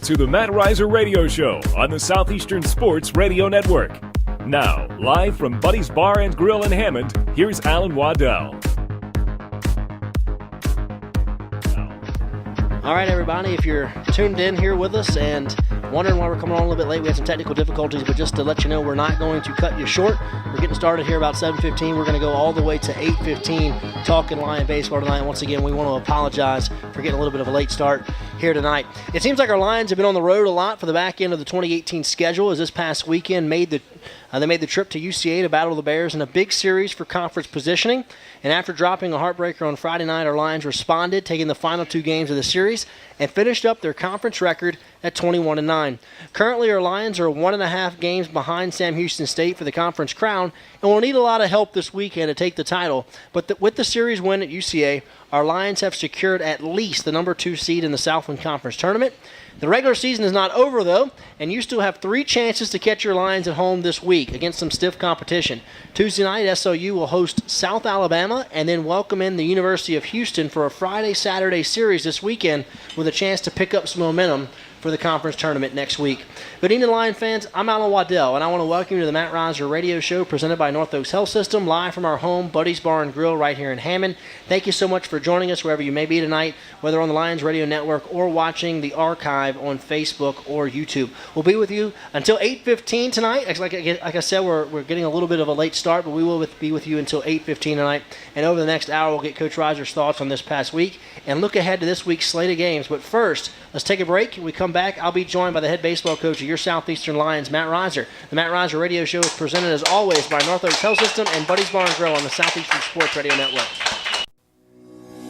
to the Matt Reiser Radio Show on the Southeastern Sports Radio Network. Now, live from Buddy's Bar and Grill in Hammond, here's Alan Waddell. All right, everybody, if you're tuned in here with us and wondering why we're coming on a little bit late, we had some technical difficulties, but just to let you know, we're not going to cut you short. We're getting started here about 7:15. We're going to go all the way to 8:15 talking Lion baseball tonight. Once again, we want to apologize for getting a little bit of a late start here tonight. It seems like our Lions have been on the road a lot for the back end of the 2018 schedule, as this past weekend they made the trip to UCA to battle the Bears in a big series for conference positioning. And after dropping a heartbreaker on Friday night, our Lions responded, taking the final two games of the series, and finished up their conference record at 21-9. Currently, our Lions are 1.5 games behind Sam Houston State for the conference crown, and will need a lot of help this weekend to take the title. But with the series win at UCA, our Lions have secured at least the number 2 seed in the Southland Conference Tournament. The regular season is not over, though, and you still have 3 chances to catch your Lions at home this week against some stiff competition. Tuesday night, SOU will host South Alabama and then welcome in the University of Houston for a Friday-Saturday series this weekend with a chance to pick up some momentum for the conference tournament next week. Good evening, Lion fans. I'm Alan Waddell, and I want to welcome you to the Matt Reiser Radio Show presented by North Oaks Health System, live from our home, Buddy's Bar and Grill, right here in Hammond. Thank you so much for joining us wherever you may be tonight, whether on the Lions Radio Network or watching the archive on Facebook or YouTube. We'll be with you until 8:15 tonight. Like I said, we're getting a little bit of a late start, but we will be with you until 8:15 tonight. And over the next hour, we'll get Coach Reiser's thoughts on this past week and look ahead to this week's slate of games. But first, let's take a break. When we come back, I'll be joined by the head baseball coach of your Southeastern Lions, Matt Reiser. The Matt Reiser Radio Show is presented, as always, by North Oaks Health System and Buddy's Bar and Grill on the Southeastern Sports Radio Network.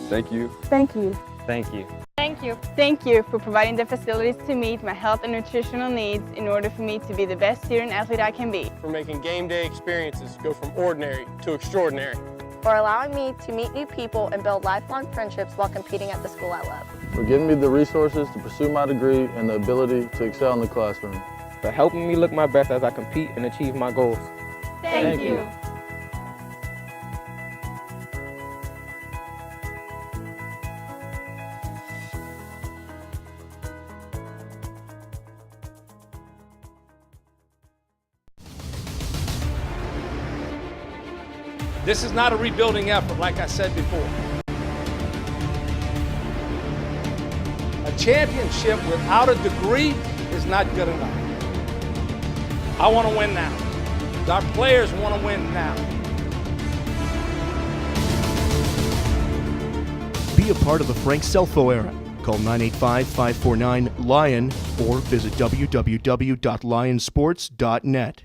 Thank you. Thank you. Thank you. Thank you. Thank you for providing the facilities to meet my health and nutritional needs in order for me to be the best student athlete I can be. For making game day experiences go from ordinary to extraordinary. For allowing me to meet new people and build lifelong friendships while competing at the school I love. For giving me the resources to pursue my degree and the ability to excel in the classroom. For helping me look my best as I compete and achieve my goals. Thank you. This is not a rebuilding effort, like I said before. A championship without a degree is not good enough. I want to win now. Our players want to win now. Be a part of the Frank Selfo era. Call 985-549-LION or visit www.lionsports.net.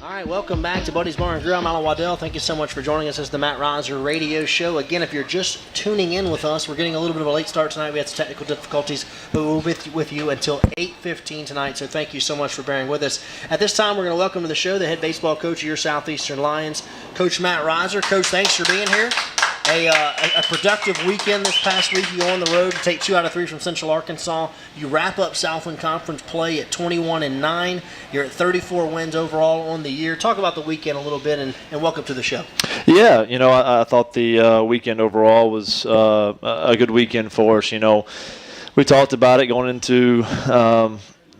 All right, welcome back to Buddy's Bar and Grill. I'm Alan Waddell. Thank you so much for joining us. This is the Matt Riser Radio Show. Again, if you're just tuning in with us, we're getting a little bit of a late start tonight. We had some technical difficulties, but we'll be with you until 8:15 tonight, so thank you so much for bearing with us. At this time, we're going to welcome to the show the head baseball coach of your Southeastern Lions, Coach Matt Riser. Coach, thanks for being here. A productive weekend this past week. You go on the road to take 2 out of 3 from Central Arkansas. You wrap up Southland Conference play at 21-9. You're at 34 wins overall on the year. Talk about the weekend a little bit, and welcome to the show. Yeah, I thought the weekend overall was a good weekend for us. We talked about it going into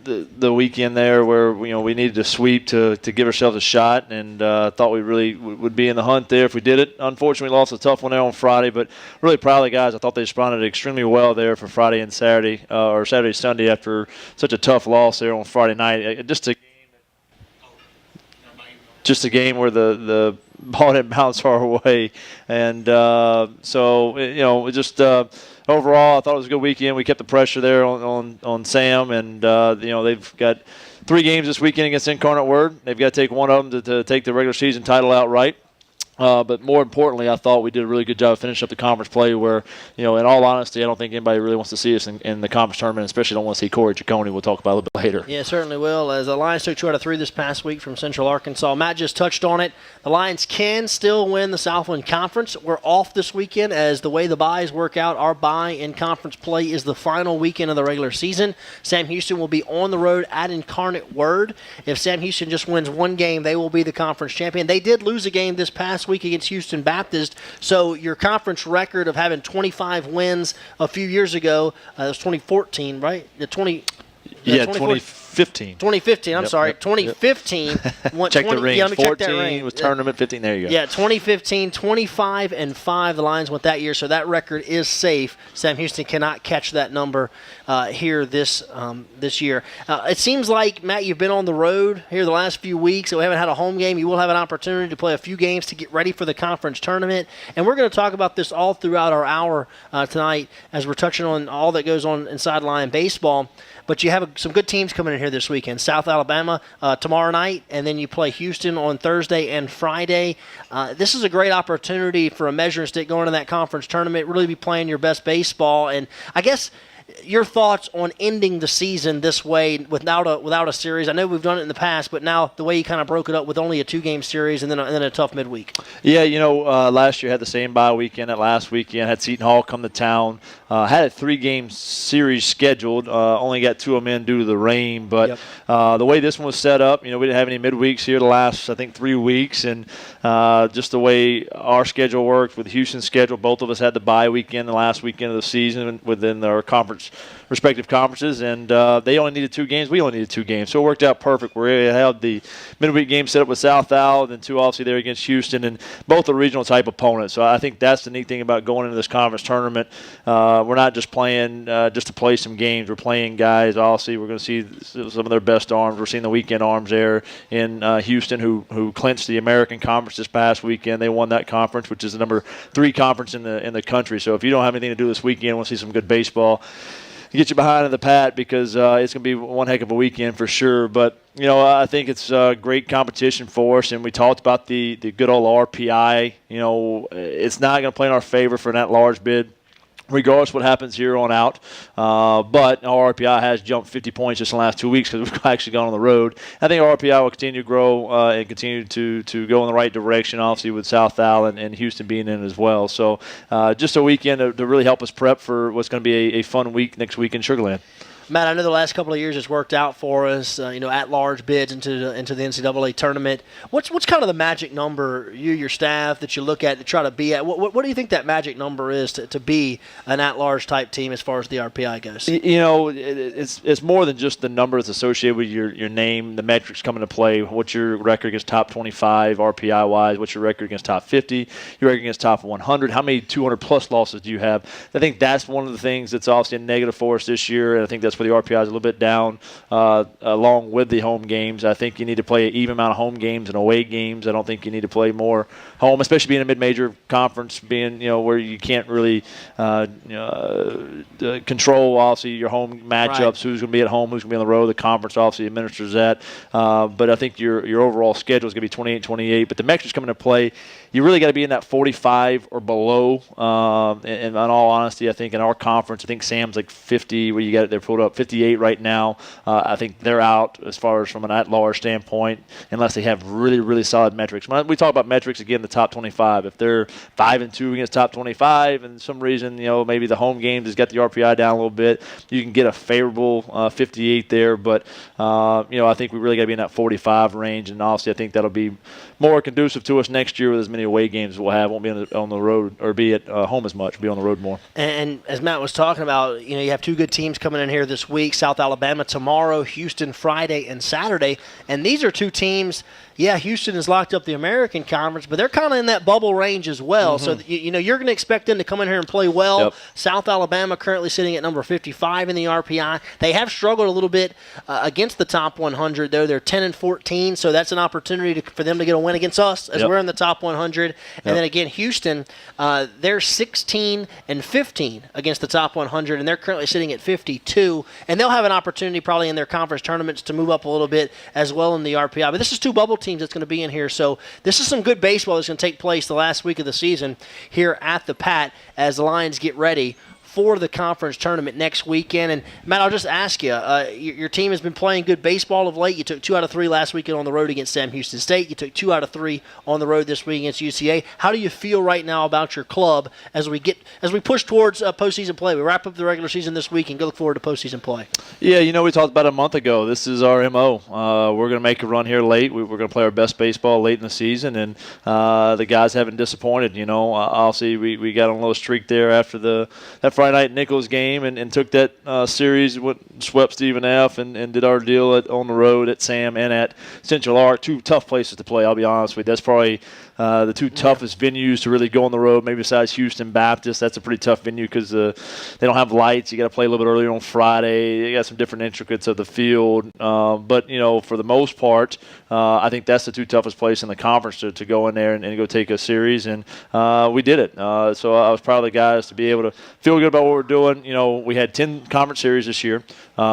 the weekend there where we needed to sweep to give ourselves a shot, and thought we really would be in the hunt there if we did it. Unfortunately, we lost a tough one there on Friday, but really proud of the guys. I thought they responded extremely well there for Friday and Saturday, or Saturday, Sunday after such a tough loss there on Friday night. Just a game where the ball didn't bounce our way, and overall, I thought it was a good weekend. We kept the pressure there on Sam, and they've got 3 games this weekend against Incarnate Word. They've got to take one of them to take the regular season title outright. But more importantly, I thought we did a really good job of finishing up the conference play where, in all honesty, I don't think anybody really wants to see us in the conference tournament, especially don't want to see Corey Ciccone. We'll talk about it a little bit later. Yeah, certainly will. As the Lions took 2 out of 3 this past week from Central Arkansas. Matt just touched on it. The Lions can still win the Southland Conference. We're off this weekend as the way the byes work out. Our bye in conference play is the final weekend of the regular season. Sam Houston will be on the road at Incarnate Word. If Sam Houston just wins 1 game, they will be the conference champion. They did lose a game this past week against Houston Baptist, so your conference record of having 25 wins a few years ago, it was 2014, right? 2015. 2015, I'm sorry. 2015. Check the ring. Yeah, let me 14 check that ring. was tournament, 15, there you go. Yeah, 2015, 25-5 the Lions went that year, so that record is safe. Sam Houston cannot catch that number here this year. It seems like, Matt, you've been on the road here the last few weeks, so we haven't had a home game. You will have an opportunity to play a few games to get ready for the conference tournament, and we're going to talk about this all throughout our hour tonight as we're touching on all that goes on inside Lion baseball. But you have some good teams coming in here this weekend. South Alabama tomorrow night, and then you play Houston on Thursday and Friday. This is a great opportunity for a measuring stick going to that conference tournament, really be playing your best baseball. And I guess your thoughts on ending the season this way without a series. I know we've done it in the past, but now the way you kind of broke it up with only a 2-game series and then a tough midweek. Yeah, last year had the same bye weekend. That last weekend had Seton Hall come to town. Had a 3-game series scheduled. Only got 2 of them in due to the rain. But the way this one was set up, we didn't have any midweeks here the last, I think, 3 weeks. And just the way our schedule worked with Houston's schedule, both of us had the bye weekend the last weekend of the season within our respective conferences. And they only needed 2 games. We only needed 2 games. So it worked out perfect. We had the midweek game set up with South Al, and then 2 obviously there against Houston, and both are regional type opponents. So I think that's the neat thing about going into this conference tournament. We're not just playing just to play some games. We're playing guys. Obviously, we're going to see some of their best arms. We're seeing the weekend arms there in Houston, who clinched the American Conference this past weekend. They won that conference, which is the number 3 conference in the country. So if you don't have anything to do this weekend, want to see some good baseball, get you behind in the pat because it's going to be one heck of a weekend for sure. But I think it's great competition for us, and we talked about the good old RPI. It's not going to play in our favor for that large bid, regardless of what happens here on out. But our RPI has jumped 50 points just in the last 2 weeks because we've actually gone on the road. I think our RPI will continue to grow and continue to go in the right direction, obviously, with South Al and Houston being in as well. So just a weekend to really help us prep for what's going to be a fun week next week in Sugar Land. Matt, I know the last couple of years it's worked out for us, at-large bids into the NCAA tournament. What's kind of the magic number, your staff, that you look at to try to be at? What do you think that magic number is to be an at-large type team as far as the RPI goes? It's more than just the number that's associated with your name, the metrics come into play. What's your record against top 25 RPI-wise? What's your record against top 50? Your record against top 100? How many 200-plus losses do you have? I think that's one of the things that's obviously a negative for us this year, and I think that's where the RPI is a little bit down along with the home games. I think you need to play an even amount of home games and away games. I don't think you need to play more home, especially being a mid-major conference, being where you can't really control obviously your home matchups, right. Who's going to be at home, who's going to be on the road. The conference obviously administers that, but I think your overall schedule is going to be 28-28. But the metrics coming into play, you really got to be in that 45 or below. And in all honesty, I think in our conference, I think Sam's like 50, where you got it there pulled up, 58 right now. I think they're out as far as from an at-large standpoint, unless they have really, really solid metrics. When we talk about metrics, again, the top 25. If they're 5-2 against top 25, and some reason, maybe the home games has got the RPI down a little bit, you can get a favorable 58 there. But, I think we really got to be in that 45 range, and obviously I think that'll be more conducive to us next year with as many away games we'll have. Won't be on the road or be at home as much. Be on the road more. And as Matt was talking about, you have two good teams coming in here this week. South Alabama tomorrow, Houston Friday and Saturday. And these are two teams. Yeah, Houston has locked up the American Conference, but they're kind of in that bubble range as well. Mm-hmm. So, you're going to expect them to come in here and play well. Yep. South Alabama currently sitting at number 55 in the RPI. They have struggled a little bit against the top 100, though. They're 10-14, so that's an opportunity for them to get a win against us as we're in the top 100. And then again, Houston, they're 16-15 against the top 100, and they're currently sitting at 52. And they'll have an opportunity probably in their conference tournaments to move up a little bit as well in the RPI. But this is two bubble teams that's going to be in here. So this is some good baseball that's going to take place the last week of the season here at the Pat as the Lions get ready for the conference tournament next weekend. And, Matt, I'll just ask you, your team has been playing good baseball of late. You took 2 out of 3 last weekend on the road against Sam Houston State. You took 2 out of 3 on the road this week against UCA. How do you feel right now about your club as we push towards postseason play? We wrap up the regular season this week and go look forward to postseason play. Yeah, we talked about a month ago. This is our MO. We're going to make a run here late. We're going to play our best baseball late in the season, and the guys haven't disappointed. Obviously we got on a little streak there after that Friday night Nichols game and took that series, swept Stephen F. and did our deal on the road at Sam and at Central Arc. Two tough places to play, I'll be honest with you. That's probably the two toughest venues to really go on the road, maybe besides Houston Baptist. That's a pretty tough venue because they don't have lights. You got to play a little bit earlier on Friday. You got some different intricacies of the field. But, for the most part, I think that's the two toughest places in the conference to go in there and go take a series. And we did it. So I was proud of the guys to be able to feel good about what we're doing. We had 10 conference series this year. 9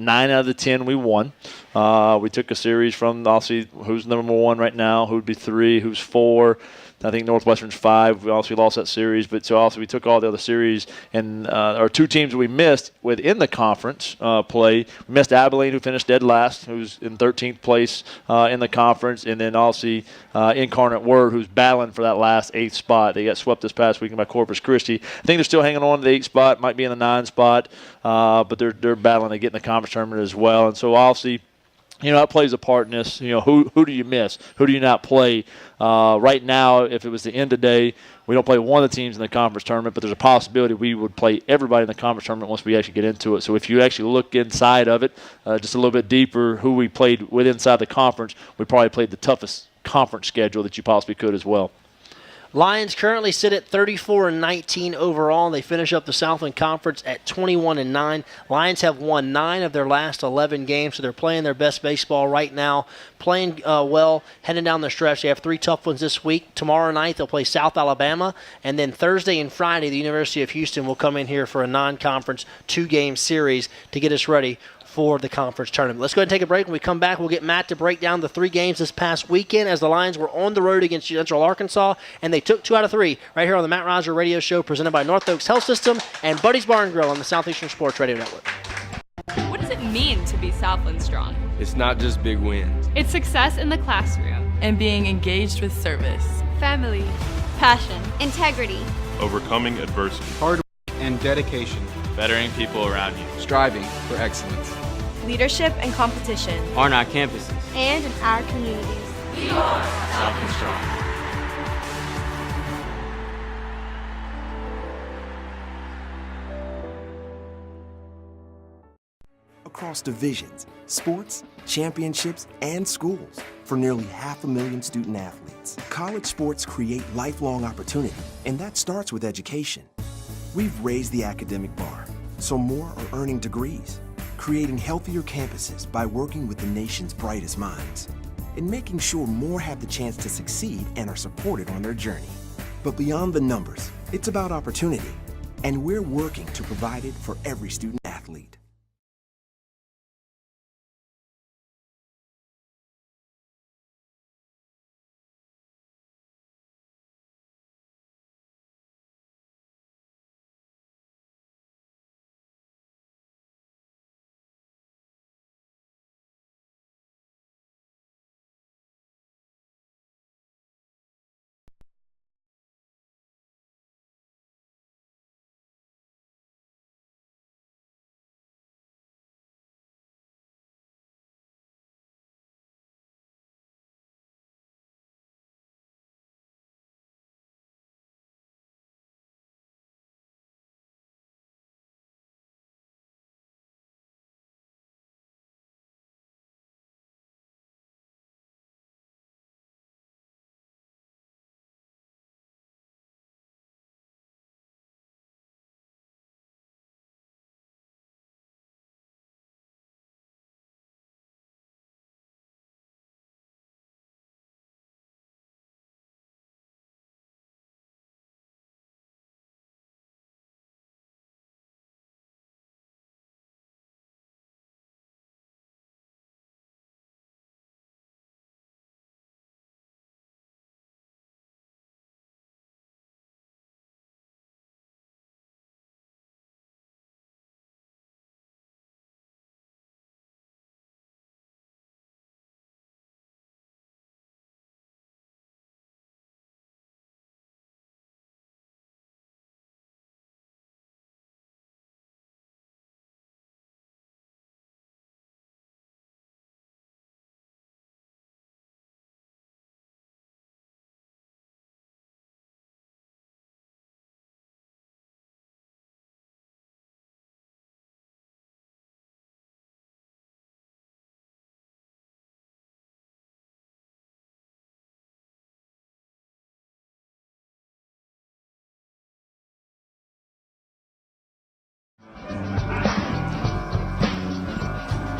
out of the 10 we won. We took a series from, obviously, who's number 1 right now, who would be 3, who's 4. I think Northwestern's 5. We also lost that series, but so also we took all the other series, and our 2 teams we missed within the conference play. We missed Abilene, who finished dead last, who's in 13th place in the conference, and then also Incarnate Word, who's battling for that last 8th spot. They got swept this past weekend by Corpus Christi. I think they're still hanging on to the 8th spot, might be in the 9th spot, but they're battling to get in the conference tournament as well. And so obviously, that plays a part in this. Who do you miss? Who do you not play? Right now, if it was the end of the day, we don't play one of the teams in the conference tournament, but there's a possibility we would play everybody in the conference tournament once we actually get into it. So if you actually look inside of it, just a little bit deeper, who we played with inside the conference, we probably played the toughest conference schedule that you possibly could as well. Lions currently sit at 34-19 overall. They finish up the Southland Conference at 21-9. Lions have won 9 of their last 11 games, so they're playing their best baseball right now, playing well, heading down the stretch. They have 3 tough ones this week. Tomorrow night they'll play South Alabama, and then Thursday and Friday the University of Houston will come in here for a non-conference 2-game series to get us ready for the conference tournament. Let's go ahead and take a break. When we come back, we'll get Matt to break down the 3 games this past weekend as the Lions were on the road against Central Arkansas, and they took 2 out of 3 right here on the Matt Roger Radio Show presented by North Oaks Health System and Buddy's Bar and Grill on the Southeastern Sports Radio Network. What does it mean to be Southland Strong? It's not just big wins. It's success in the classroom and being engaged with service, family, passion, integrity, overcoming adversity, hard work and dedication, bettering people around you, striving for excellence, leadership and competition on our campuses and in our communities. We are Southland Strong. Across divisions, sports, championships, and schools for nearly 500,000 student athletes. College sports create lifelong opportunity, and that starts with education. We've raised the academic bar, so more are earning degrees, creating healthier campuses by working with the nation's brightest minds, and making sure more have the chance to succeed and are supported on their journey. But beyond the numbers, it's about opportunity, and we're working to provide it for every student athlete.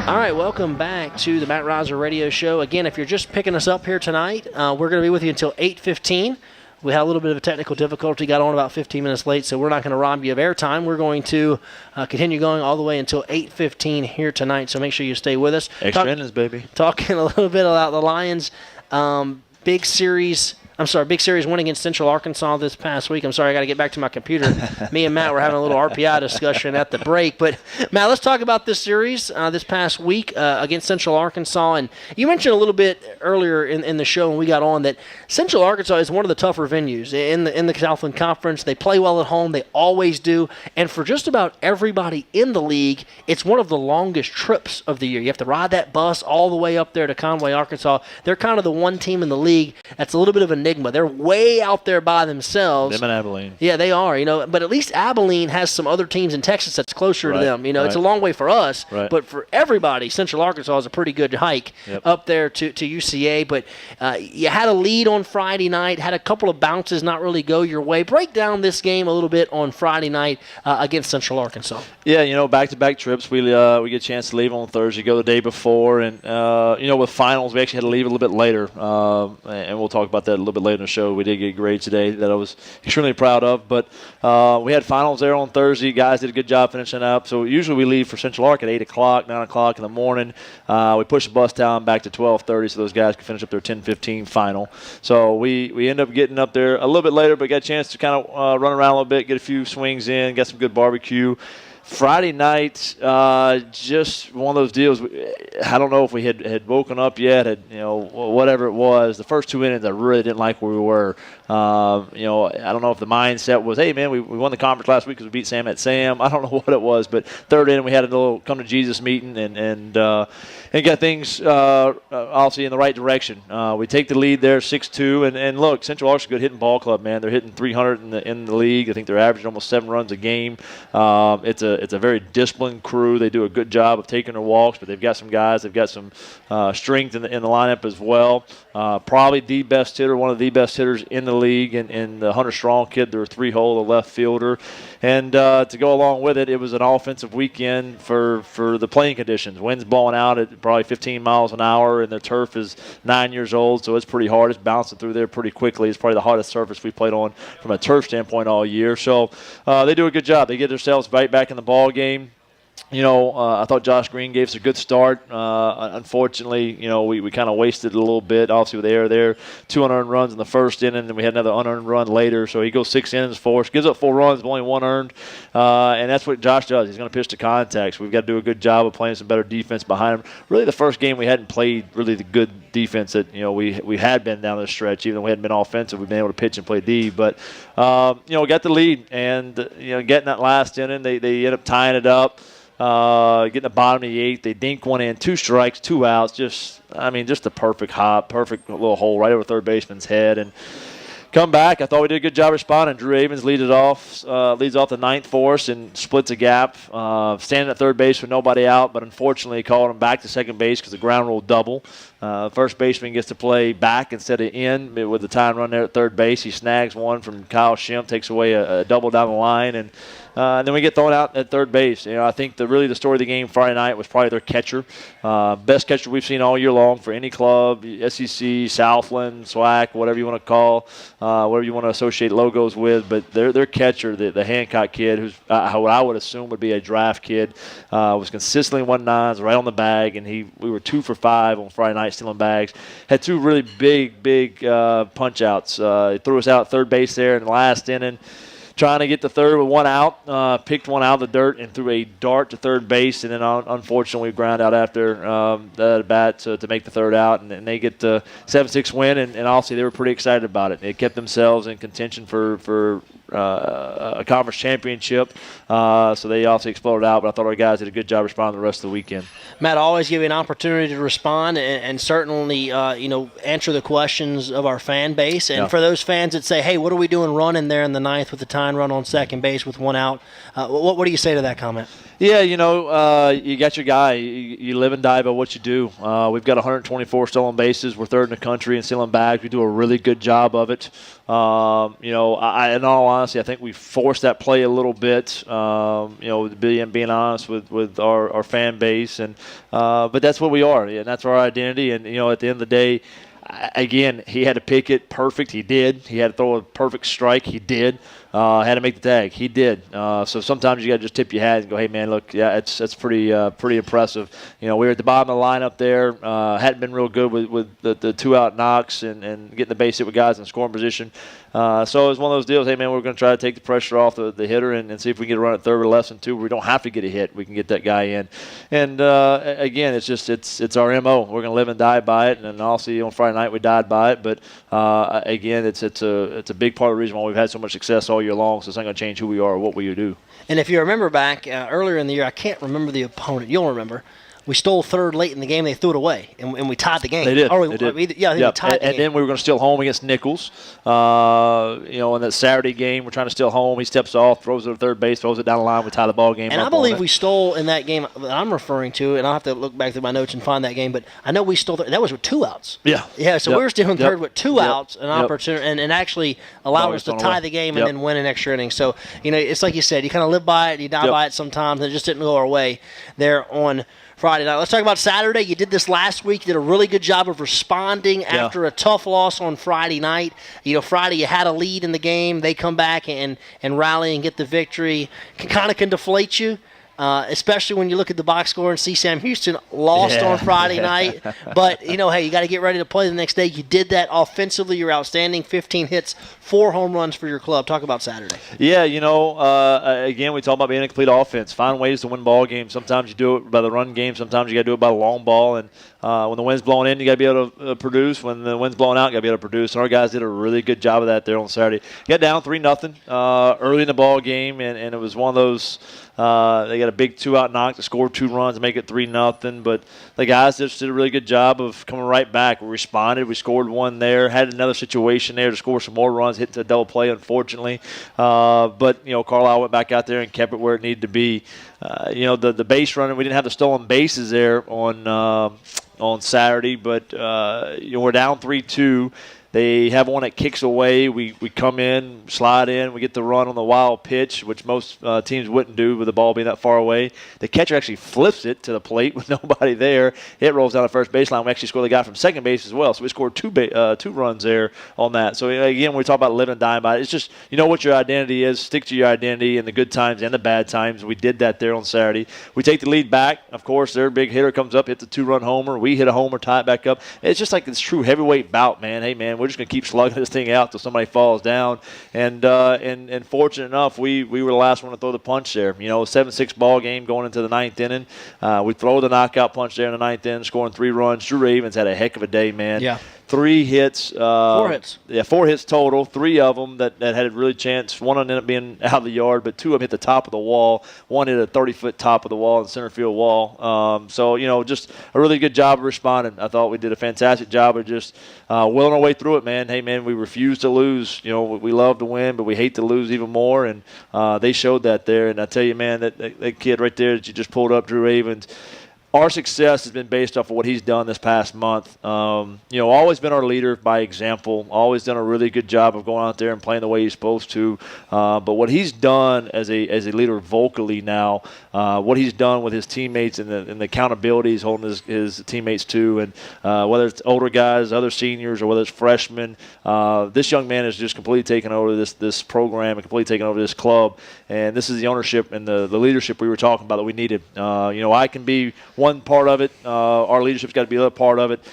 All right, welcome back to the Matt Reiser Radio Show. Again, if you're just picking us up here tonight, we're going to be with you until 8:15. We had a little bit of a technical difficulty, got on about 15 minutes late, so we're not going to rob you of airtime. We're going to continue going all the way until 8:15 here tonight, so make sure you stay with us. Extra innings, baby. Talking a little bit about the Lions' big series win against Central Arkansas this past week. I'm sorry, I got to get back to my computer. Me and Matt were having a little RPI discussion at the break. But, Matt, let's talk about this series this past week against Central Arkansas. And you mentioned a little bit earlier in the show when we got on that Central Arkansas is one of the tougher venues in the Southland Conference. They play well at home. They always do. And for just about everybody in the league, it's one of the longest trips of the year. You have to ride that bus all the way up there to Conway, Arkansas. They're kind of the one team in the league that's a little bit of a enigma. They're way out there by themselves. Them and Abilene. Yeah, they are. But at least Abilene has some other teams in Texas that's closer to them. It's a long way for us, but for everybody, Central Arkansas is a pretty good hike up there to UCA. But you had a lead on Friday night, had a couple of bounces not really go your way. Break down this game a little bit on Friday night against Central Arkansas. Yeah, back-to-back trips. We get a chance to leave on Thursday, go the day before, and with finals, we actually had to leave a little bit later, and we'll talk about that a little bit later in the show. We did get a grade today that I was extremely proud of, but we had finals there on Thursday. Guys did a good job finishing up. So usually we leave for Central Ark at 8 o'clock, 9 o'clock in the morning. We push the bus down back to 12:30 so those guys can finish up their 10:15 final. So we end up getting up there a little bit later, but got a chance to kind of run around a little bit, get a few swings in, get some good barbecue. Friday night, just one of those deals. I don't know if we had woken up yet, whatever it was. The first two innings, I really didn't like where we were. I don't know if the mindset was, hey, man, we won the conference last week because we beat Sam at Sam. I don't know what it was, but third inning, we had a little come to Jesus meeting and got things obviously in the right direction. We take the lead there, 6-2, and look, Central Arkansas is a good hitting ball club, man. They're hitting 300 in the league. I think they're averaging almost 7 runs a game. It's a very disciplined crew. They do a good job of taking their walks, but they've got some guys. They've got some strength in the lineup as well. Probably the best hitter, one of the best hitters in the league, and the Hunter Strong kid, their 3-hole, the left fielder. And to go along with it, it was an offensive weekend for the playing conditions. Wind's blowing out at probably 15 miles an hour, and the turf is 9 years old, so it's pretty hard. It's bouncing through there pretty quickly. It's probably the hardest surface we played on from a turf standpoint all year. So they do a good job. They get themselves right back in the ball game. I thought Josh Green gave us a good start. Unfortunately, we kind of wasted it a little bit. Obviously, with the air there, 2 unearned runs in the first inning, and we had another unearned run later. So he goes 6 innings for us, gives up 4 runs, but only 1 earned. And that's what Josh does. He's going to pitch to contact. So we've got to do a good job of playing some better defense behind him. Really, the first game we hadn't played really the good defense that we had been down the stretch. Even though we hadn't been offensive, we've been able to pitch and play D. But got the lead, and getting that last inning, they end up tying it up. Getting the bottom of the 8th, they dink one in, 2 strikes, 2 outs. Just a perfect hop, perfect little hole right over third baseman's head, and come back. I thought we did a good job responding. Drew Avens leads off the 9th for us and splits a gap, standing at third base with nobody out, but unfortunately called him back to second base because the ground rule double. First baseman gets to play back instead of in with the tying run there at third base. He snags one from Kyle Schimpf, takes away a double down the line, and then we get thrown out at third base. I think the story of the game Friday night was probably their catcher. Best catcher we've seen all year long for any club, SEC, Southland, SWAC, whatever you want to call, whatever you want to associate logos with. But their catcher, the Hancock kid, who's what I would assume would be a draft kid, was consistently 1-9s, right on the bag, and we were 2 for 5 on Friday night stealing bags. Had 2 really big punch outs. He threw us out at third base there in the last inning, trying to get to third with 1 out, picked one out of the dirt and threw a dart to third base, and then unfortunately we ground out after the bat to make the third out, and they get the 7-6 win, and obviously they were pretty excited about it. They kept themselves in contention for a conference championship, so they obviously exploded out, but I thought our guys did a good job responding the rest of the weekend. Matt, I always give you an opportunity to respond and certainly answer the questions of our fan base. And for those fans that say, hey, what are we doing running there in the 9th with the tying run on second base with 1 out, what do you say to that comment? Yeah, you got your guy. You live and die by what you do. We've got 124 stolen bases. We're 3rd in the country in stealing bags. We do a really good job of it. In all honesty, I think we forced that play a little bit, being honest with our fan base. But that's what we are, and that's our identity. And, at the end of the day, again, he had to pick it perfect. He did. He had to throw a perfect strike. He did. Had to make the tag. He did. So sometimes you got to just tip your hat and go, hey, man, look, yeah, that's pretty impressive. We were at the bottom of the lineup there. Hadn't been real good with the 2-out knocks and getting the base hit with guys in scoring position. So it was one of those deals, hey, man, we're going to try to take the pressure off the hitter and see if we can get a run at third with less than 2 where we don't have to get a hit. We can get that guy in. And, again, it's our M.O. We're going to live and die by it. And obviously on Friday night we died by it. But, again, it's a big part of the reason why we've had so much success all year long, so it's not going to change who we are or what we do. And if you remember back earlier in the year, I can't remember the opponent. You'll remember. We stole third late in the game. They threw it away, and we tied the game. They did. We tied the game. And then we were going to steal home against Nichols. In that Saturday game, we're trying to steal home. He steps off, throws it to third base, throws it down the line. We tie the ball game. And I believe we stole in that game that I'm referring to, and I'll have to look back through my notes and find that game. But I know we stole that was with 2 outs. Yeah. Yeah. So we were stealing third with 2 outs, an opportunity, and actually allowed us to tie the game and then win an extra inning. So it's like you said, you kind of live by it, you die by it sometimes, and it just didn't go our way there on Friday night. Let's talk about Saturday. You did this last week. You did a really good job of responding after a tough loss on Friday night. Friday you had a lead in the game. They come back and rally and get the victory. Can deflate you. Especially when you look at the box score and see Sam Houston lost on Friday night. But, hey, you got to get ready to play the next day. You did that offensively. You're outstanding. 15 hits, 4 home runs for your club. Talk about Saturday. Yeah, again, we talk about being a complete offense. Find ways to win ball games. Sometimes you do it by the run game. Sometimes you got to do it by the long ball. And when the wind's blowing in, you got to be able to produce. When the wind's blowing out, you got to be able to produce. And our guys did a really good job of that there on Saturday. Got down 3-0 early in the ball game, and it was one of those they got got a big 2-out knock to score 2 runs and make it 3-0. But the guys just did a really good job of coming right back. We responded. We scored 1 there. Had another situation there to score some more runs. Hit to a double play, unfortunately. But Carlisle went back out there and kept it where it needed to be. The base running, we didn't have the stolen bases there on Saturday, but we're down 3-2. They have one that kicks away. We come in, slide in. We get the run on the wild pitch, which most teams wouldn't do with the ball being that far away. The catcher actually flips it to the plate with nobody there. It rolls down the first baseline. We actually score the guy from second base as well. So we scored 2 runs there on that. So, again, when we talk about living and dying by it, it's just what your identity is. Stick to your identity in the good times and the bad times. We did that there on Saturday. We take the lead back. Of course, their big hitter comes up, hits a 2-run homer. We hit a homer, tie it back up. It's just like this true heavyweight bout, man. Hey, man, we're just going to keep slugging this thing out till somebody falls down. And fortunate enough, we were the last one to throw the punch there. 7-6 ball game going into the 9th inning. We throw the knockout punch there in the 9th inning, scoring 3 runs. Drew Ravens had a heck of a day, man. Yeah. 3 hits. 4 hits. Yeah, 4 hits total. 3 of them that had a really chance. One ended up being out of the yard, but 2 of them hit the top of the wall. One hit a 30-foot top of the wall, the center field wall. Just a really good job of responding. I thought we did a fantastic job of just willing our way through it, man. Hey, man, we refuse to lose. We love to win, but we hate to lose even more, and they showed that there. And I tell you, man, that kid right there that you just pulled up, Drew Ravens, our success has been based off of what he's done this past month. Always been our leader by example. Always done a really good job of going out there and playing the way he's supposed to. But what he's done as a leader vocally now, what he's done with his teammates and the accountability he's holding his teammates to, and whether it's older guys, other seniors, or whether it's freshmen, this young man has just completely taken over this program and completely taken over this club. And this is the ownership and the leadership we were talking about that we needed. I can be one part of it. Our leadership's got to be the other part of it.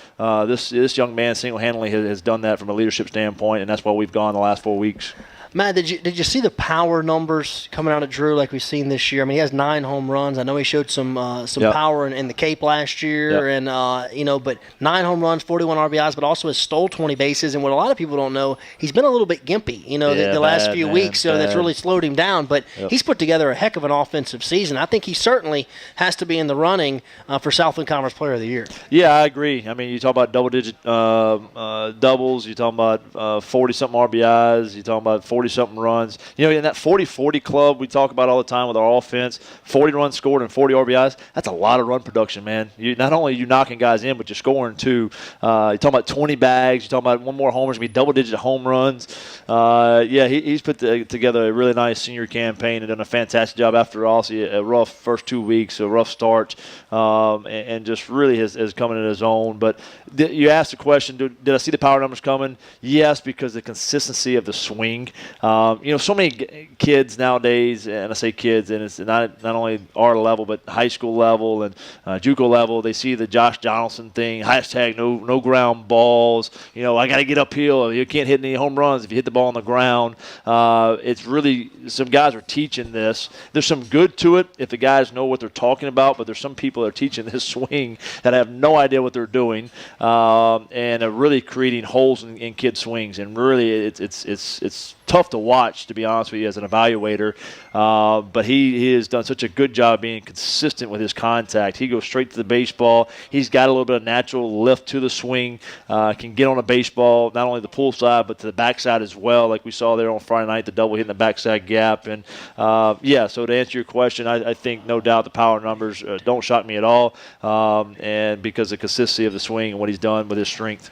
This young man single-handedly has done that from a leadership standpoint, and that's why we've gone the last 4 weeks. Matt, did you see the power numbers coming out of Drew like we've seen this year? I mean, he has 9 home runs. I know he showed some power in the Cape last year, and but 9 home runs, 41 RBIs, but also has stole 20 bases. And what a lot of people don't know, he's been a little bit gimpy, the last few weeks, so that's really slowed him down. But he's put together a heck of an offensive season. I think he certainly has to be in the running for Southland Conference Player of the Year. Yeah, I agree. I mean, you talk about double-digit doubles. You talk about 40-something RBIs. You talk about 40-something runs. In that 40-40 club we talk about all the time with our offense, 40 runs scored and 40 RBIs, that's a lot of run production, man. Not only are you knocking guys in, but you're scoring too. You're talking about 20 bags. You're talking about 1 more homer. It's going to be double-digit home runs. He's put together a really nice senior campaign and done a fantastic job after also a rough first 2 weeks, a rough start, and just really has come into his own. But you asked the question, did I see the power numbers coming? Yes, because the consistency of the swing. So many kids nowadays, and I say kids, and it's not only our level, but high school level and JUCO level, they see the Josh Donaldson thing, hashtag no ground balls. I got to get uphill. You can't hit any home runs if you hit the ball on the ground. It's really, some guys are teaching this. There's some good to it if the guys know what they're talking about, but there's some people that are teaching this swing that have no idea what they're doing, and are really creating holes in kids' swings. And really, it's tough to watch, to be honest with you, as an evaluator. But he has done such a good job being consistent with his contact. He goes straight to the baseball. He's got a little bit of natural lift to the swing. Can get on a baseball, not only the pull side, but to the backside as well, like we saw there on Friday night, the double hit in the backside gap. And, so to answer your question, I think no doubt the power numbers don't shock me at all, and because of the consistency of the swing and what he's done with his strength.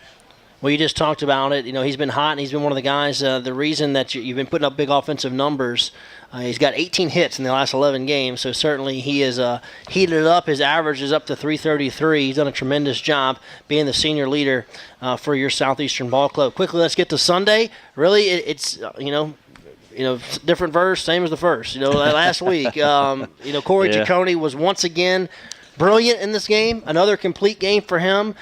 Well, you just talked about it. He's been hot, and he's been one of the guys. The reason that you've been putting up big offensive numbers, he's got 18 hits in the last 11 games, so certainly he is heated it up. His average is up to 333. He's done a tremendous job being the senior leader for your Southeastern Ball Club. Quickly, let's get to Sunday. Really, it's different verse, same as the first. Last week, Corey Ciccone was once again brilliant in this game. Another complete game for him.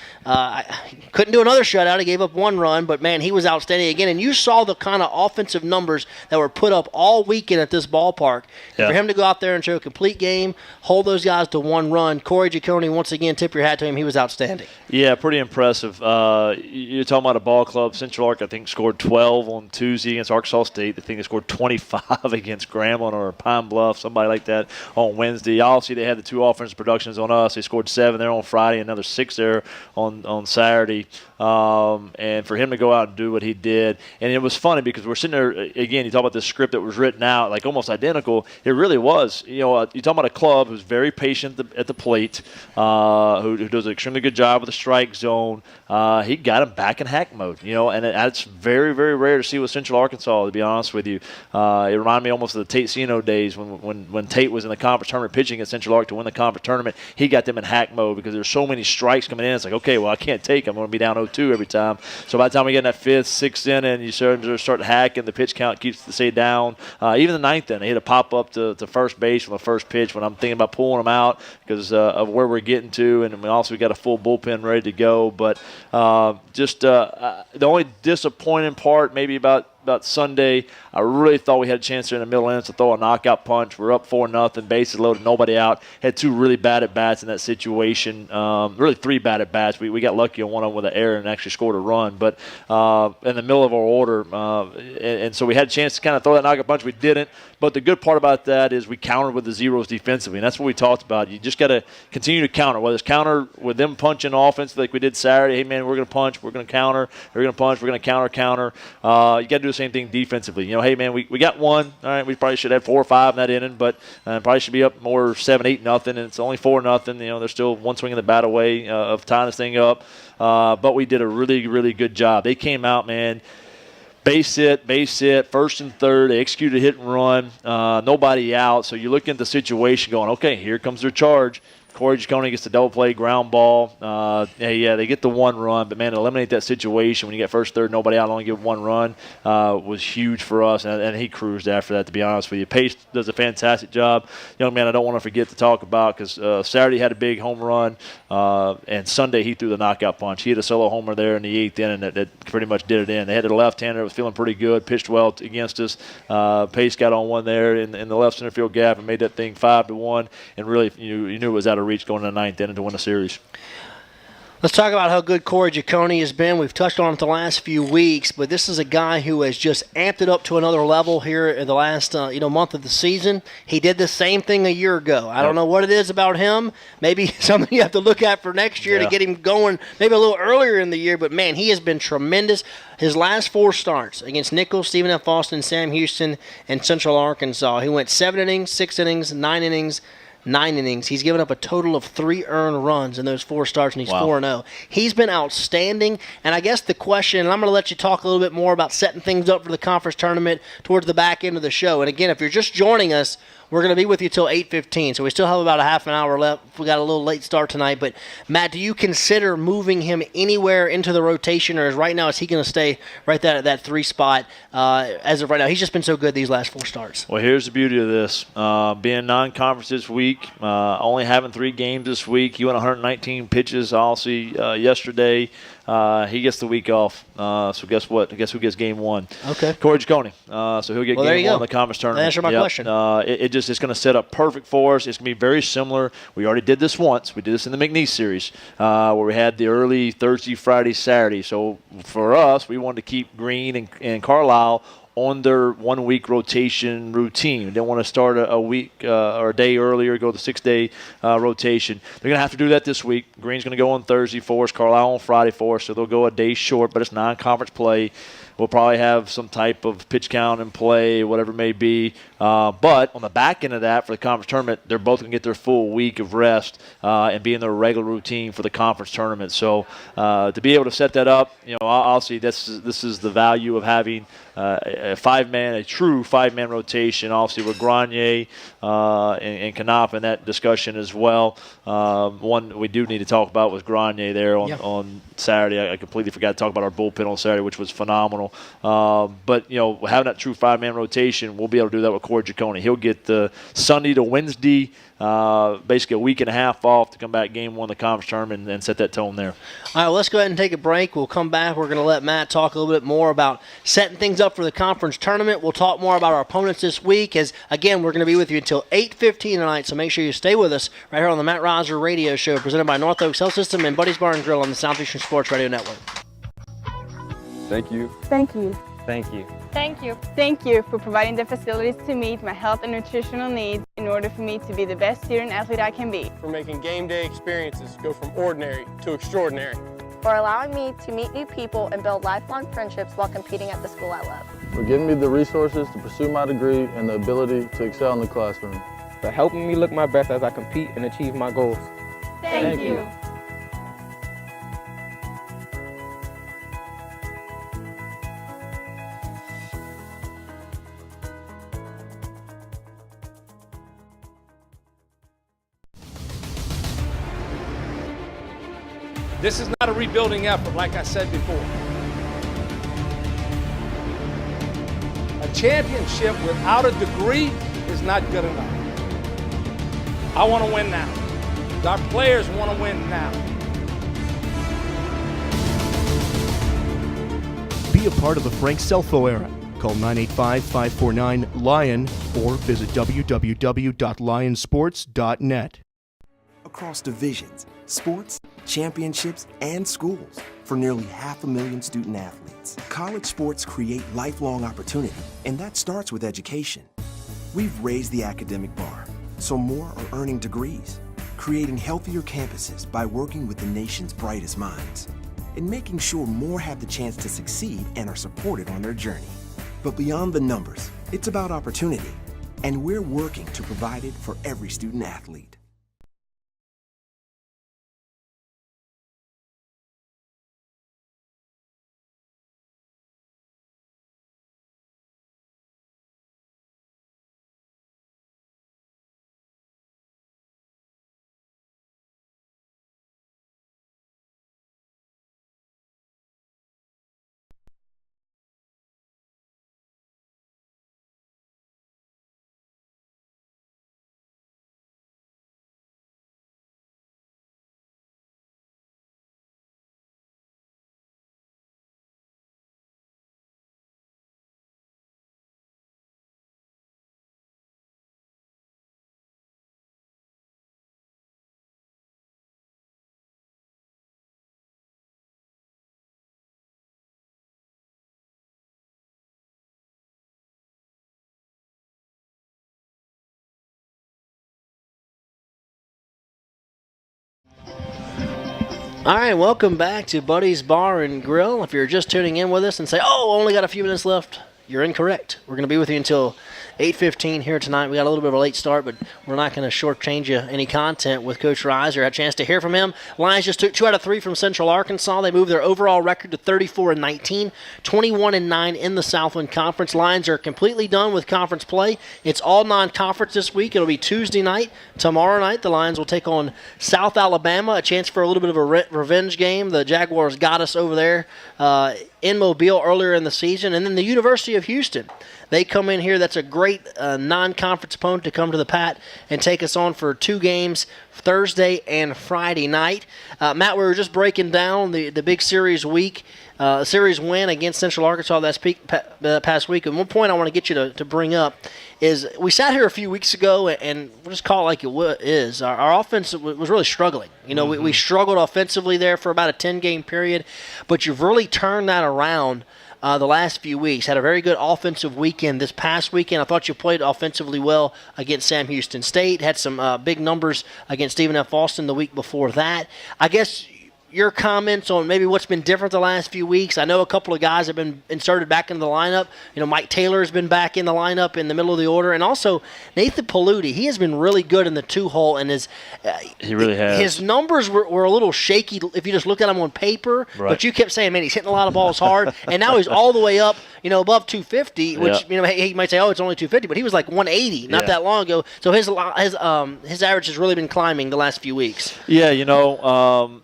Couldn't do another shutout. He gave up one run, but, man, he was outstanding again. And you saw the kind of offensive numbers that were put up all weekend at this ballpark. Yeah. For him to go out there and show a complete game, hold those guys to one run, Corey Giacone, once again, tip your hat to him. He was outstanding. Yeah, pretty impressive. You're talking about a ball club. Central Ark, I think, scored 12 on Tuesday against Arkansas State. I think they scored 25 against Grambling or Pine Bluff, somebody like that, on Wednesday. Obviously, they had the 2 offensive productions on us. They scored 7 there on Friday, another 6 there on Saturday. And for him to go out and do what he did, and it was funny because we're sitting there, again, you talk about the script that was written out, like almost identical. It really was. You talk about a club who's very patient at the plate, who does an extremely good job with the strike zone. He got him back in hack mode, and that's very, very rare to see with Central Arkansas, to be honest with you. It reminded me almost of the Tate Sino days when Tate was in the conference tournament pitching at Central Ark to win the conference tournament. He got them in hack mode because there's so many strikes coming in. It's like, okay, well, I can't take them. I'm going to be down 0-2 every time. So by the time we get in that 5th, 6th inning, you start hacking. The pitch count keeps the say down. Even the 9th inning, they hit a pop up to first base from the first pitch when I'm thinking about pulling them out because of where we're getting to, and we also got a full bullpen ready to go. But the only disappointing part maybe about Sunday, I really thought we had a chance there in the middle innings to throw a knockout punch. We're up 4-0, bases loaded, nobody out. Had 2 really bad at-bats in that situation. Really 3 bad at-bats. We got lucky on one of them with an error and actually scored a run. But in the middle of our order, and so we had a chance to kind of throw that knockout punch. We didn't. But the good part about that is we countered with the zeros defensively, and that's what we talked about. You just got to continue to counter, whether it's counter with them punching offense like we did Saturday. Hey, man, we're going to punch, we're going to counter, we're going to punch, we're going to counter. You got to do the same thing defensively. Hey, man, we got 1. All right, we probably should have 4 or 5 in that inning, but probably should be up more 7-8-0, and it's only 4-0. There's still 1 swing in the bat away of tying this thing up. But we did a really, really good job. They came out, man. Base hit, 1st and 3rd. They executed a hit and run, nobody out. So you look at the situation going, okay, here comes their charge. Corey Giacone gets the double play, ground ball. They get the 1 run, but, man, to eliminate that situation when you get 1st, 3rd, nobody out, only give 1 run was huge for us, and he cruised after that, to be honest with you. Pace does a fantastic job. Young man, I don't want to forget to talk about because Saturday had a big home run, and Sunday he threw the knockout punch. He had a solo homer there in the 8th inning that pretty much did it in. They had a left-hander that was feeling pretty good, pitched well against us. Pace got on one there in the left center field gap and made that thing 5-1, and really you knew it was out of reach going to the 9th inning to win the series. Let's talk about how good Corey Giacone has been. We've touched on it the last few weeks, but this is a guy who has just amped it up to another level here in the last month of the season. He did the same thing a year ago. I don't know what it is about him. Maybe something you have to look at for next year to get him going maybe a little earlier in the year, but, man, he has been tremendous. His last 4 starts against Nichols, Stephen F. Austin, Sam Houston, and Central Arkansas, he went 7 innings, 6 innings, 9 innings, 9 innings. He's given up a total of 3 earned runs in those 4 starts, and he's 4-0. He's been outstanding, and I guess the question, and I'm going to let you talk a little bit more about setting things up for the conference tournament towards the back end of the show. And, again, if you're just joining us, we're going to be with you till 8:15, so we still have about a half an hour left. We got a little late start tonight, but, Matt, do you consider moving him anywhere into the rotation, or is he going to stay right there at that 3 spot as of right now? He's just been so good these last 4 starts. Well, here's the beauty of this. Being non-conference this week, only having 3 games this week. He went 119 pitches, obviously, yesterday. He gets the week off. So guess what? Guess who gets game 1? Okay. Corey Giacone. So he'll get game 1 in the conference tournament. Answer my question. It's going to set up perfect for us. It's going to be very similar. We already did this once. We did this in the McNeese series where we had the early Thursday, Friday, Saturday. So for us, we wanted to keep Green and Carlisle on their 1-week rotation routine. We didn't want to start a week or a day earlier, go the 6-day rotation. They're going to have to do that this week. Green's going to go on Thursday for us, Carlisle on Friday for us, so they'll go a day short, but it's non-conference play. We'll probably have some type of pitch count and play, whatever it may be. But on the back end of that, for the conference tournament, they're both going to get their full week of rest and be in their regular routine for the conference tournament. So to be able to set that up, I'll see this is the value of having a true five-man rotation, obviously with Grenier and Canop in that discussion as well. One we do need to talk about was Grenier there on Saturday. I completely forgot to talk about our bullpen on Saturday, which was phenomenal. But having that true 5-man rotation, we'll be able to do that with Corey Giacone. He'll get the Sunday to Wednesday, basically a week and a half off to come back game one of the conference tournament and set that tone there. All right, well, let's go ahead and take a break. We'll come back. We're going to let Matt talk a little bit more about setting things up for the conference tournament. We'll talk more about our opponents this week as, again, we're going to be with you until 8:15 tonight, so make sure you stay with us right here on the Matt Roser Radio Show presented by North Oaks Health System and Buddy's Bar and Grill on the Southeastern Sports Radio Network. Thank you. Thank you. Thank you. Thank you. Thank you for providing the facilities to meet my health and nutritional needs in order for me to be the best student athlete I can be. For making game day experiences go from ordinary to extraordinary. For allowing me to meet new people and build lifelong friendships while competing at the school I love. For giving me the resources to pursue my degree and the ability to excel in the classroom. For helping me look my best as I compete and achieve my goals. Thank you. This is not a rebuilding effort, like I said before. A championship without a degree is not good enough. I want to win now. Our players want to win now. Be a part of the Frank Selfo era. Call 985-549-LION or visit www.lionsports.net. Across divisions, sports, championships, and schools for nearly 500,000 student athletes. College sports create lifelong opportunity, and that starts with education. We've raised the academic bar, so more are earning degrees, creating healthier campuses by working with the nation's brightest minds, and making sure more have the chance to succeed and are supported on their journey. But beyond the numbers, it's about opportunity, and we're working to provide it for every student athlete. All right, welcome back to Buddy's Bar and Grill. If you're just tuning in with us and say, oh, only got a few minutes left, you're incorrect. We're going to be with you until 8:15 here tonight. We got a little bit of a late start, but we're not going to shortchange you any content with Coach Reiser. Had a chance to hear from him. Lions just took 2 out of 3 from Central Arkansas. They moved their overall record to 34-19, 21-9 in the Southland Conference. Lions are completely done with conference play. It's all non-conference this week. It'll be Tuesday night. Tomorrow night, the Lions will take on South Alabama, a chance for a little bit of a revenge game. The Jaguars got us over there in Mobile earlier in the season. And then the University of Houston. They come in here. That's a great non-conference opponent to come to the Pat and take us on for 2 games, Thursday and Friday night. Matt, we were just breaking down the big series win against Central Arkansas that past week. And one point I want to get you to bring up is we sat here a few weeks ago, and we'll just call it like it is. Our offense was really struggling. You know, we struggled offensively there for about a 10-game period, but you've really turned that around the last few weeks. Had a very good offensive weekend this past weekend. I thought you played offensively well against Sam Houston State. Had some big numbers against Stephen F. Austin the week before that. I guess your comments on maybe what's been different the last few weeks. I know a couple of guys have been inserted back into the lineup. You know, Mike Taylor has been back in the lineup in the middle of the order. And also Nathan Paludi. He has been really good in the 2-hole. And he really has. His numbers were a little shaky if you just looked at him on paper. Right. But you kept saying, man, he's hitting a lot of balls hard. And now he's all the way up, you know, above 250, which, you know, he might say, oh, it's only 250. But he was like 180 not that long ago. So his average has really been climbing the last few weeks. Yeah, you know,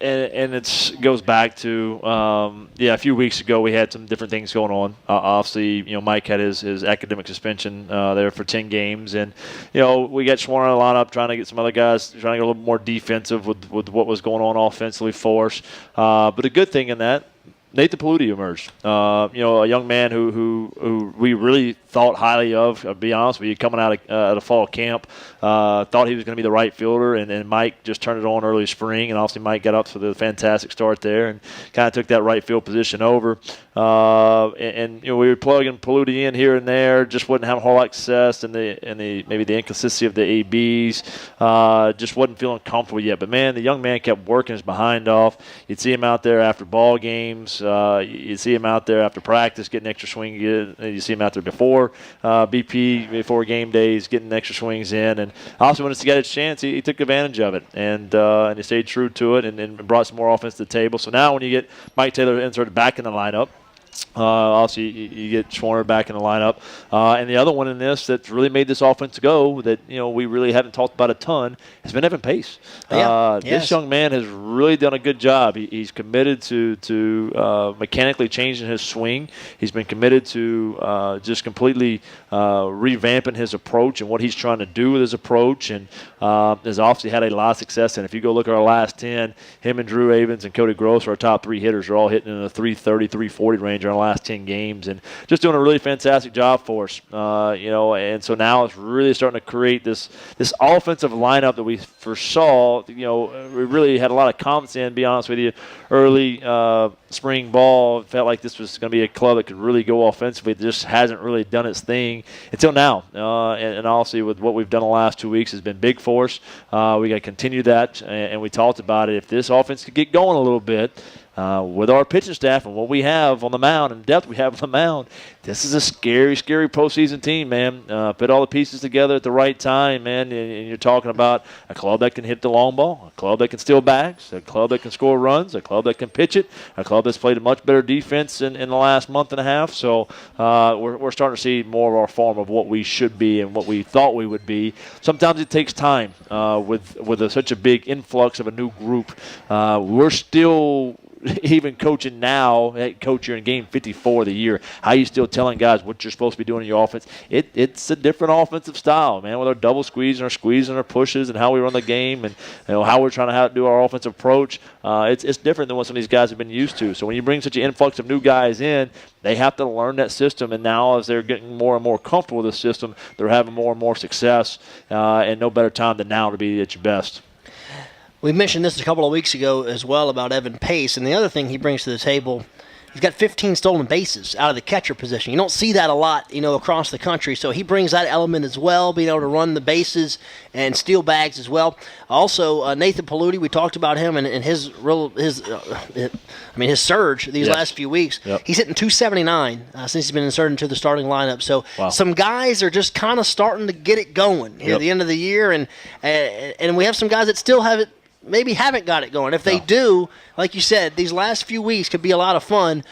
and it goes back to a few weeks ago we had some different things going on. Obviously, Mike had his academic suspension there for 10 games, and we got Schwarner on the lineup trying to get some other guys trying to get a little more defensive with what was going on offensively for us. But the good thing in that, Nathan Paludi emerged. A young man who we really thought highly of. I'll be honest with you, coming out of fall camp, thought he was going to be the right fielder, and Mike just turned it on early spring, and obviously Mike got up to the fantastic start there and kind of took that right field position over. We were plugging Paludi in here and there, just wasn't having a whole lot of success, and maybe the inconsistency of the ABs, just wasn't feeling comfortable yet. But man, the young man kept working his behind off. You'd see him out there after ball games. You see him out there after practice getting extra swing. You see him out there before BP, before game days, getting extra swings in. And also when he got his chance, he took advantage of it. And he stayed true to it and brought some more offense to the table. So now when you get Mike Taylor inserted back in the lineup, also, you get Schwarner back in the lineup. And the other one in this that's really made this offense go that, we really haven't talked about a ton has been Evan Pace. This young man has really done a good job. He's committed to mechanically changing his swing. He's been committed to just completely revamping his approach and what he's trying to do with his approach, and has obviously had a lot of success. And if you go look at our last 10, him and Drew Avens and Cody Gross, our top 3 hitters, are all hitting in the 330, 340 range in our last 10 games, and just doing a really fantastic job for us. And so now it's really starting to create this offensive lineup that we foresaw. We really had a lot of confidence in, to be honest with you, early spring ball. It felt like this was going to be a club that could really go offensively. It just hasn't really done its thing until now. And obviously with what we've done the last 2 weeks has been big for us. We got to continue that, and we talked about it. If this offense could get going a little bit, with our pitching staff and what we have on the mound and the depth we have on the mound, this is a scary, scary postseason team, man. Put all the pieces together at the right time, man, and you're talking about a club that can hit the long ball, a club that can steal bags, a club that can score runs, a club that can pitch it, a club that's played a much better defense in the last month and a half. So we're starting to see more of our form of what we should be and what we thought we would be. Sometimes it takes time with such a big influx of a new group. We're still even coaching now, coach, you're in game 54 of the year. How you still telling guys what you're supposed to be doing in your offense? It's a different offensive style, man, with our double squeeze and our squeeze and our pushes and how we run the game and how we're trying to do our offensive approach. It's different than what some of these guys have been used to. So when you bring such an influx of new guys in, they have to learn that system. And now as they're getting more and more comfortable with the system, they're having more and more success. And no better time than now to be at your best. We mentioned this a couple of weeks ago as well about Evan Pace, and the other thing he brings to the table, he's got 15 stolen bases out of the catcher position. You don't see that a lot, across the country, so he brings that element as well, being able to run the bases and steal bags as well. Also, Nathan Paludi, we talked about him and his surge these last few weeks. Yep. He's hitting 279 since he's been inserted into the starting lineup. So some guys are just kind of starting to get it going here at the end of the year, and we have some guys that still haven't got it going. If they do, like you said, these last few weeks could be a lot of fun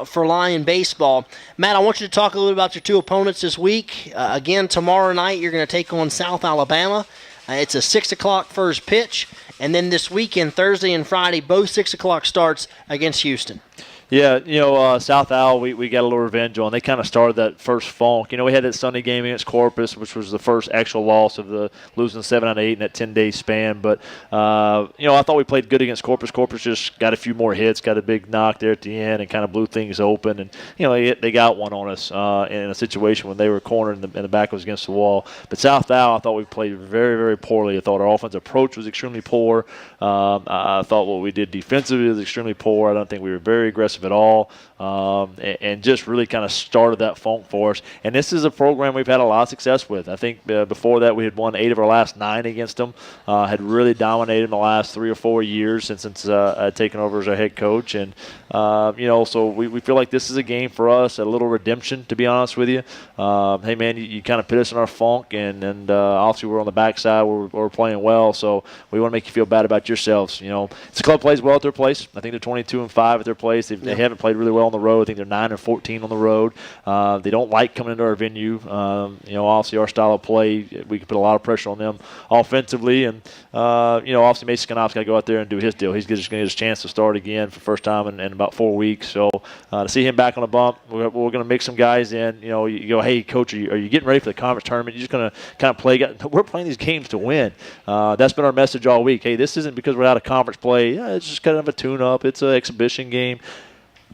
for Lion baseball. Matt, I want you to talk a little bit about your 2 opponents this week. Again, tomorrow night you're going to take on South Alabama. It's a 6 o'clock first pitch. And then this weekend, Thursday and Friday, both 6 o'clock starts against Houston. Yeah, South Al, we got a little revenge on. They kind of started that first funk. We had that Sunday game against Corpus, which was the first actual loss of the losing 7 out of 8 in that 10-day span. But, I thought we played good against Corpus. Corpus just got a few more hits, got a big knock there at the end and kind of blew things open. And, they got one on us in a situation when they were cornered and the back was against the wall. But South Al, I thought we played very, very poorly. I thought our offensive approach was extremely poor. I thought what we did defensively was extremely poor. I don't think we were very aggressive at all, and just really kind of started that funk for us. And this is a program we've had a lot of success with. I think before that we had won 8 of our last 9 against them, had really dominated in the last 3 or 4 years since I'd taken over as our head coach. And, so we feel like this is a game for us, a little redemption, to be honest with you. Hey, man, you kind of put us in our funk, and obviously we're on the backside. We're playing well, so we want to make you feel bad about yourselves. This club plays well at their place. I think they're 22-5 at their place. They haven't played really well in the road. I think they're 9 or 14 on the road. They don't like coming into our venue. Obviously our style of play, we can put a lot of pressure on them offensively, and obviously Mason Canop's got to go out there and do his deal. He's just going to get his chance to start again for the first time in about 4 weeks. So to see him back on the bump, we're going to mix some guys in. You go, hey, coach, are you getting ready for the conference tournament? You're just going to kind of play. We're playing these games to win. That's been our message all week. Hey, this isn't because we're out of conference play. Yeah, it's just kind of a tune-up. It's an exhibition game.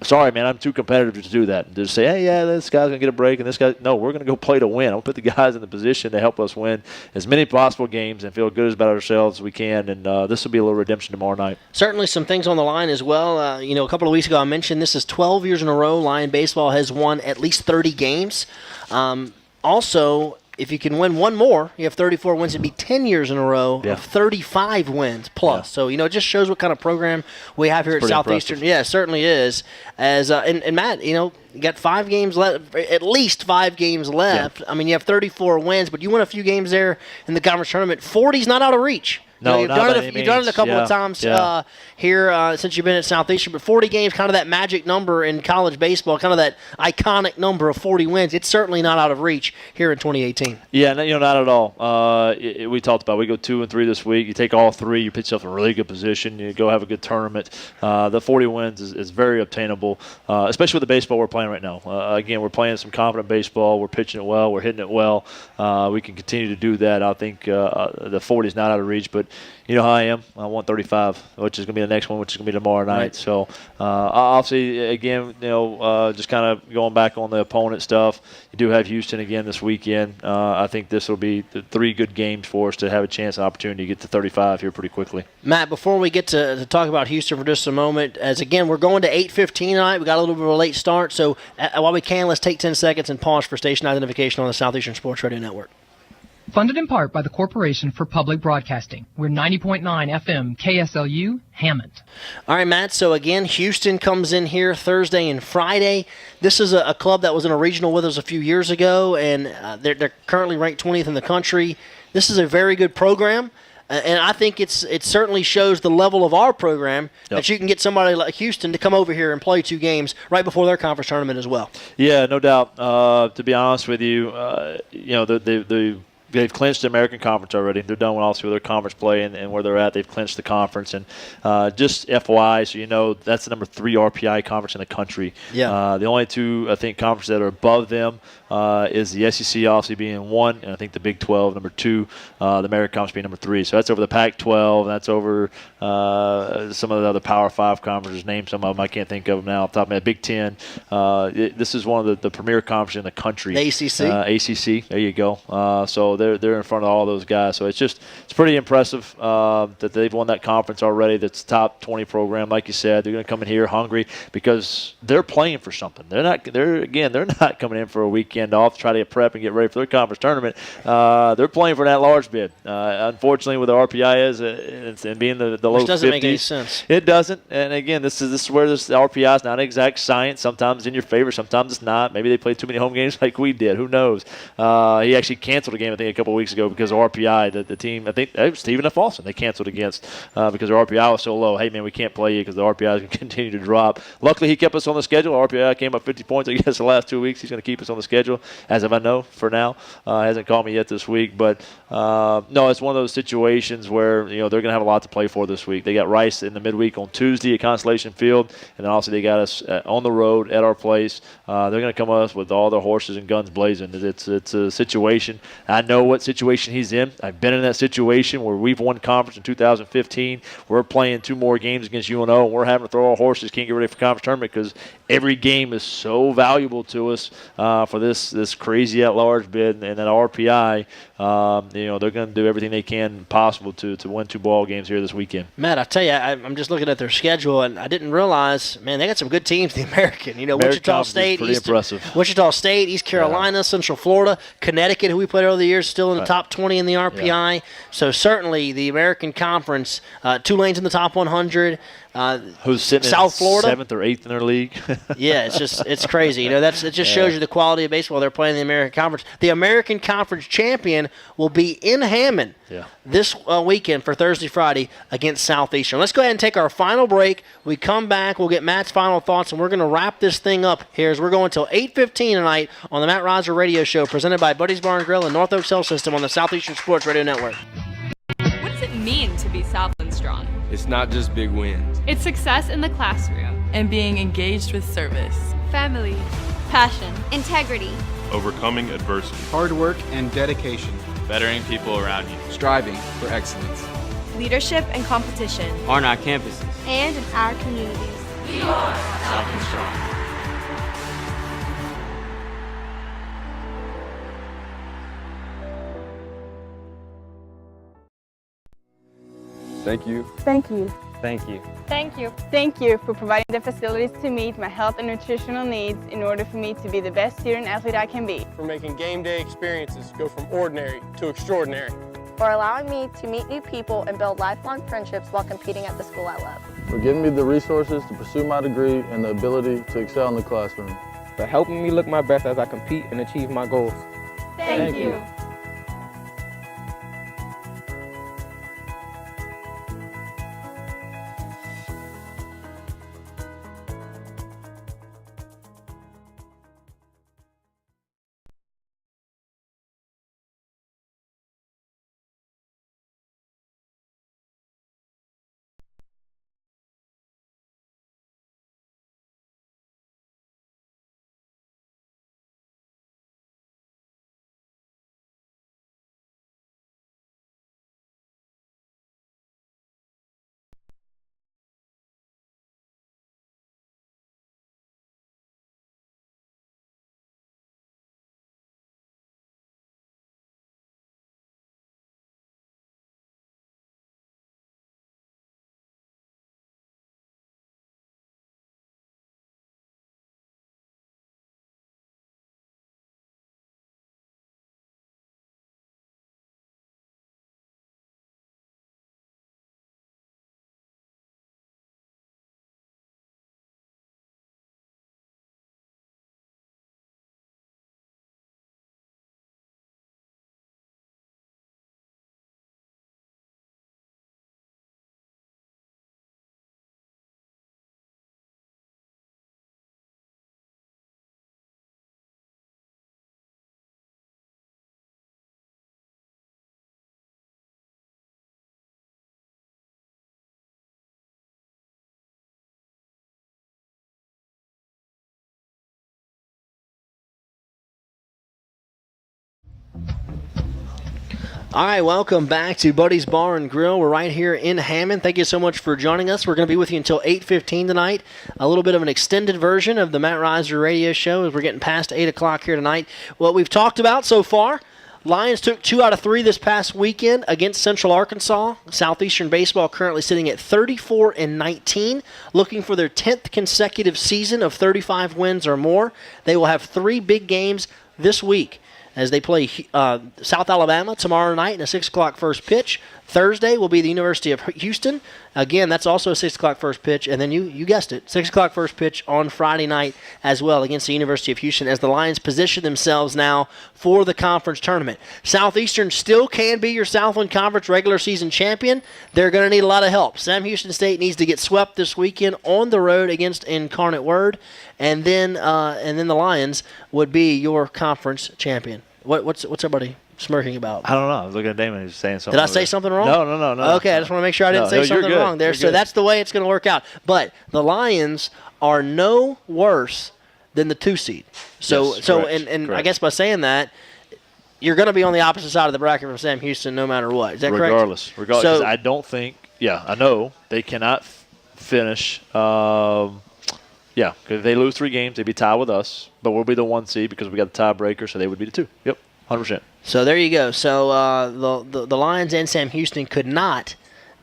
Sorry, man, I'm too competitive to do that. To say, hey, yeah, this guy's going to get a break, and this guy, no, we're going to go play to win. I'll put the guys in the position to help us win as many possible games and feel good about ourselves as we can, and this will be a little redemption tomorrow night. Certainly some things on the line as well. A couple of weeks ago I mentioned this is 12 years in a row Lion Baseball has won at least 30 games. Also, if you can win one more, you have 34 wins. It'd be 10 years in a row of 35 wins plus. So, it just shows what kind of program we have here at Southeastern. Impressive. Yeah, it certainly is. And Matt, you got 5 games left, at least 5 games left. Yeah. I mean, you have 34 wins, but you win a few games there in the conference tournament. 40's not out of reach. No, you've not done by it. any You've done it a means. couple of times here since you've been at Southeastern. But 40 games, kind of that magic number in college baseball, kind of that iconic number of 40 wins. It's certainly not out of reach here in 2018. Yeah, not at all. We talked about we go 2 and 3 this week. You take all 3, you put yourself in a really good position. You go have a good tournament. The 40 wins is very obtainable, especially with the baseball we're playing right now. Again, we're playing some confident baseball. We're pitching it well. We're hitting it well. We can continue to do that. I think the 40 is not out of reach, but you know how I am. I want 35, which is going to be the next one, which is going to be tomorrow night. Right. So, obviously, again, just kind of going back on the opponent stuff, you do have Houston again this weekend. I think this will be 3 good games for us to have a chance and opportunity to get to 35 here pretty quickly. Matt, before we get to talk about Houston for just a moment, as again, we're going to 8:15 tonight. We got a little bit of a late start, so while we can, let's take 10 seconds and pause for station identification on the Southeastern Sports Radio Network. Funded in part by the Corporation for Public Broadcasting. We're 90.9 FM KSLU, Hammond. All right, Matt, so again, Houston comes in here Thursday and Friday. This is a club that was in a regional with us a few years ago, and they're currently ranked 20th in the country. This is a very good program. And I think it certainly shows the level of our program that you can get somebody like Houston to come over here and play 2 games right before their conference tournament as well. Yeah, no doubt. To be honest with you, they've clinched the American Conference already. They're done with their conference play and where they're at. They've clinched the conference. And just FYI, so that's the number 3 RPI conference in the country. Yeah. The only 2, I think, conferences that are above them is the SEC obviously being 1, and I think the Big 12, number 2, the American Conference being number 3. So that's over the Pac-12, and that's over some of the other Power 5 conferences. Name some of them. I can't think of them now off the top of my head. Big 10. This is one of the premier conferences in the country. The ACC? ACC. There you go. So they're in front of all those guys. So it's pretty impressive that they've won that conference already. That's top 20 program. Like you said, they're going to come in here hungry because they're playing for something. They're not coming in for a weekend off to try to get prep and get ready for their conference tournament. They're playing for that large bid. Unfortunately, with the RPI is and being the low 50s, which doesn't make any sense. It doesn't. And again, this is where this RPI is not an exact science. Sometimes it's in your favor, sometimes it's not. Maybe they played too many home games like we did. Who knows? He actually canceled a game, I think, a couple of weeks ago because of RPI. The team, I think it was Stephen F. Austin, they canceled against because their RPI was so low. Hey, man, we can't play you because the RPI is going to continue to drop. Luckily, he kept us on the schedule. RPI came up 50 points, I guess, the last 2 weeks. He's going to keep us on the schedule, as of I know, for now. Hasn't called me yet this week. But, no, it's one of those situations where, they're going to have a lot to play for this week. They got Rice in the midweek on Tuesday at Constellation Field, and then also they got us on the road at our place. They're going to come us with all their horses and guns blazing. It's a situation. I know what situation he's in. I've been in that situation where we've won conference in 2015. We're playing 2 more games against UNO, and we're having to throw our horses. Can't get ready for conference tournament because every game is so valuable to us for this crazy at-large bid and that RPI. They're going to do everything they can possible to win 2 ball games here this weekend. Matt, I tell you, I'm just looking at their schedule, and I didn't realize, man, they got some good teams in the American. Wichita State, Wichita State, East Carolina, Central Florida, Connecticut, who we played over the years, still in the top 20 in the RPI. So certainly the American Conference, Tulane's in the top 100. Who's sitting South Florida, 7th or 8th in their league? Yeah, it's crazy. It just shows you the quality of baseball they're playing in the American Conference. The American Conference champion will be in Hammond this weekend for Thursday, Friday against Southeastern. Let's go ahead and take our final break. We come back, we'll get Matt's final thoughts, and we're going to wrap this thing up here as we're going until 8:15 tonight on the Matt Riser Radio Show, presented by Buddy's Bar and Grill and North Oaks Health System on the Southeastern Sports Radio Network. What does it mean to be Southland Strong? It's not just big wins. It's success in the classroom. And being engaged with service. Family. Passion. Integrity. Overcoming adversity. Hard work and dedication. Bettering people around you. Striving for excellence. Leadership and competition. On our campuses. And in our communities. We are Southland Strong. Thank you. Thank you. Thank you. Thank you. Thank you for providing the facilities to meet my health and nutritional needs in order for me to be the best student athlete I can be. For making game day experiences go from ordinary to extraordinary. For allowing me to meet new people and build lifelong friendships while competing at the school I love. For giving me the resources to pursue my degree and the ability to excel in the classroom. For helping me look my best as I compete and achieve my goals. Thank you. All right, welcome back to Buddy's Bar and Grill. We're right here in Hammond. Thank you so much for joining us. We're going to be with you until 8:15 tonight. A little bit of an extended version of the Matt Riser Radio Show as we're getting past 8 o'clock here tonight. What we've talked about so far, Lions took 2 out of 3 this past weekend against Central Arkansas. Southeastern baseball currently sitting at 34-19, looking for their 10th consecutive season of 35 wins or more. They will have 3 big games this week as they play South Alabama tomorrow night in a 6 o'clock first pitch. Thursday will be the University of Houston. Again, that's also a 6 o'clock first pitch. And then you guessed it, 6 o'clock first pitch on Friday night as well against the University of Houston as the Lions position themselves now for the conference tournament. Southeastern still can be your Southland Conference regular season champion. They're going to need a lot of help. Sam Houston State needs to get swept this weekend on the road against Incarnate Word. And then the Lions would be your conference champion. What's everybody smirking about? I don't know. I was looking at Damon. He was saying something. Did I say something wrong? No. Okay, I just want to make sure I didn't say something wrong there. So that's the way it's going to work out. But the Lions are no worse than the 2 seed. So yes, correct. I guess by saying that, you're going to be on the opposite side of the bracket from Sam Houston no matter what. Is that correct? Regardless. So, I don't think. Yeah, I know they cannot finish. Yeah, because if they lose 3 games, they'd be tied with us. But we'll be the 1 seed because we got the tiebreaker, so they would be the 2. Yep, 100%. So there you go. So the Lions and Sam Houston could not.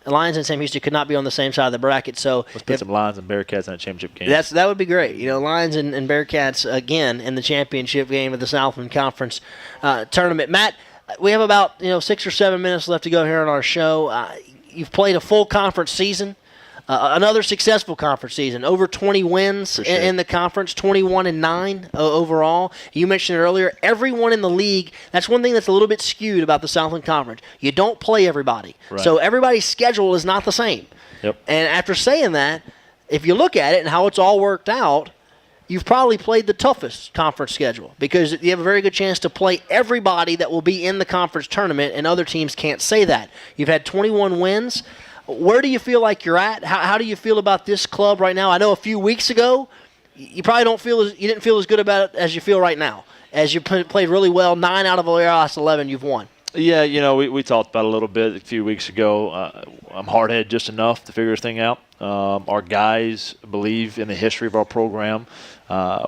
The Lions and Sam Houston could not be on the same side of the bracket. So let's put some Lions and Bearcats in a championship game. That would be great. Lions and Bearcats again in the championship game of the Southland Conference tournament. Matt, we have about 6 or 7 minutes left to go here on our show. You've played a full conference season. Another successful conference season, over 20 wins in the conference, 21-9 overall. You mentioned it earlier, everyone in the league, that's one thing that's a little bit skewed about the Southland Conference. You don't play everybody. Right. So everybody's schedule is not the same. Yep. And after saying that, if you look at it and how it's all worked out, you've probably played the toughest conference schedule because you have a very good chance to play everybody that will be in the conference tournament, and other teams can't say that. You've had 21 wins. Where do you feel like you're at? How do you feel about this club right now? I know a few weeks ago, you probably didn't feel as good about it as you feel right now. As you played really well, 9 out of the last 11 you've won. Yeah, we talked about it a little bit a few weeks ago. I'm hard-headed just enough to figure this thing out. Our guys believe in the history of our program.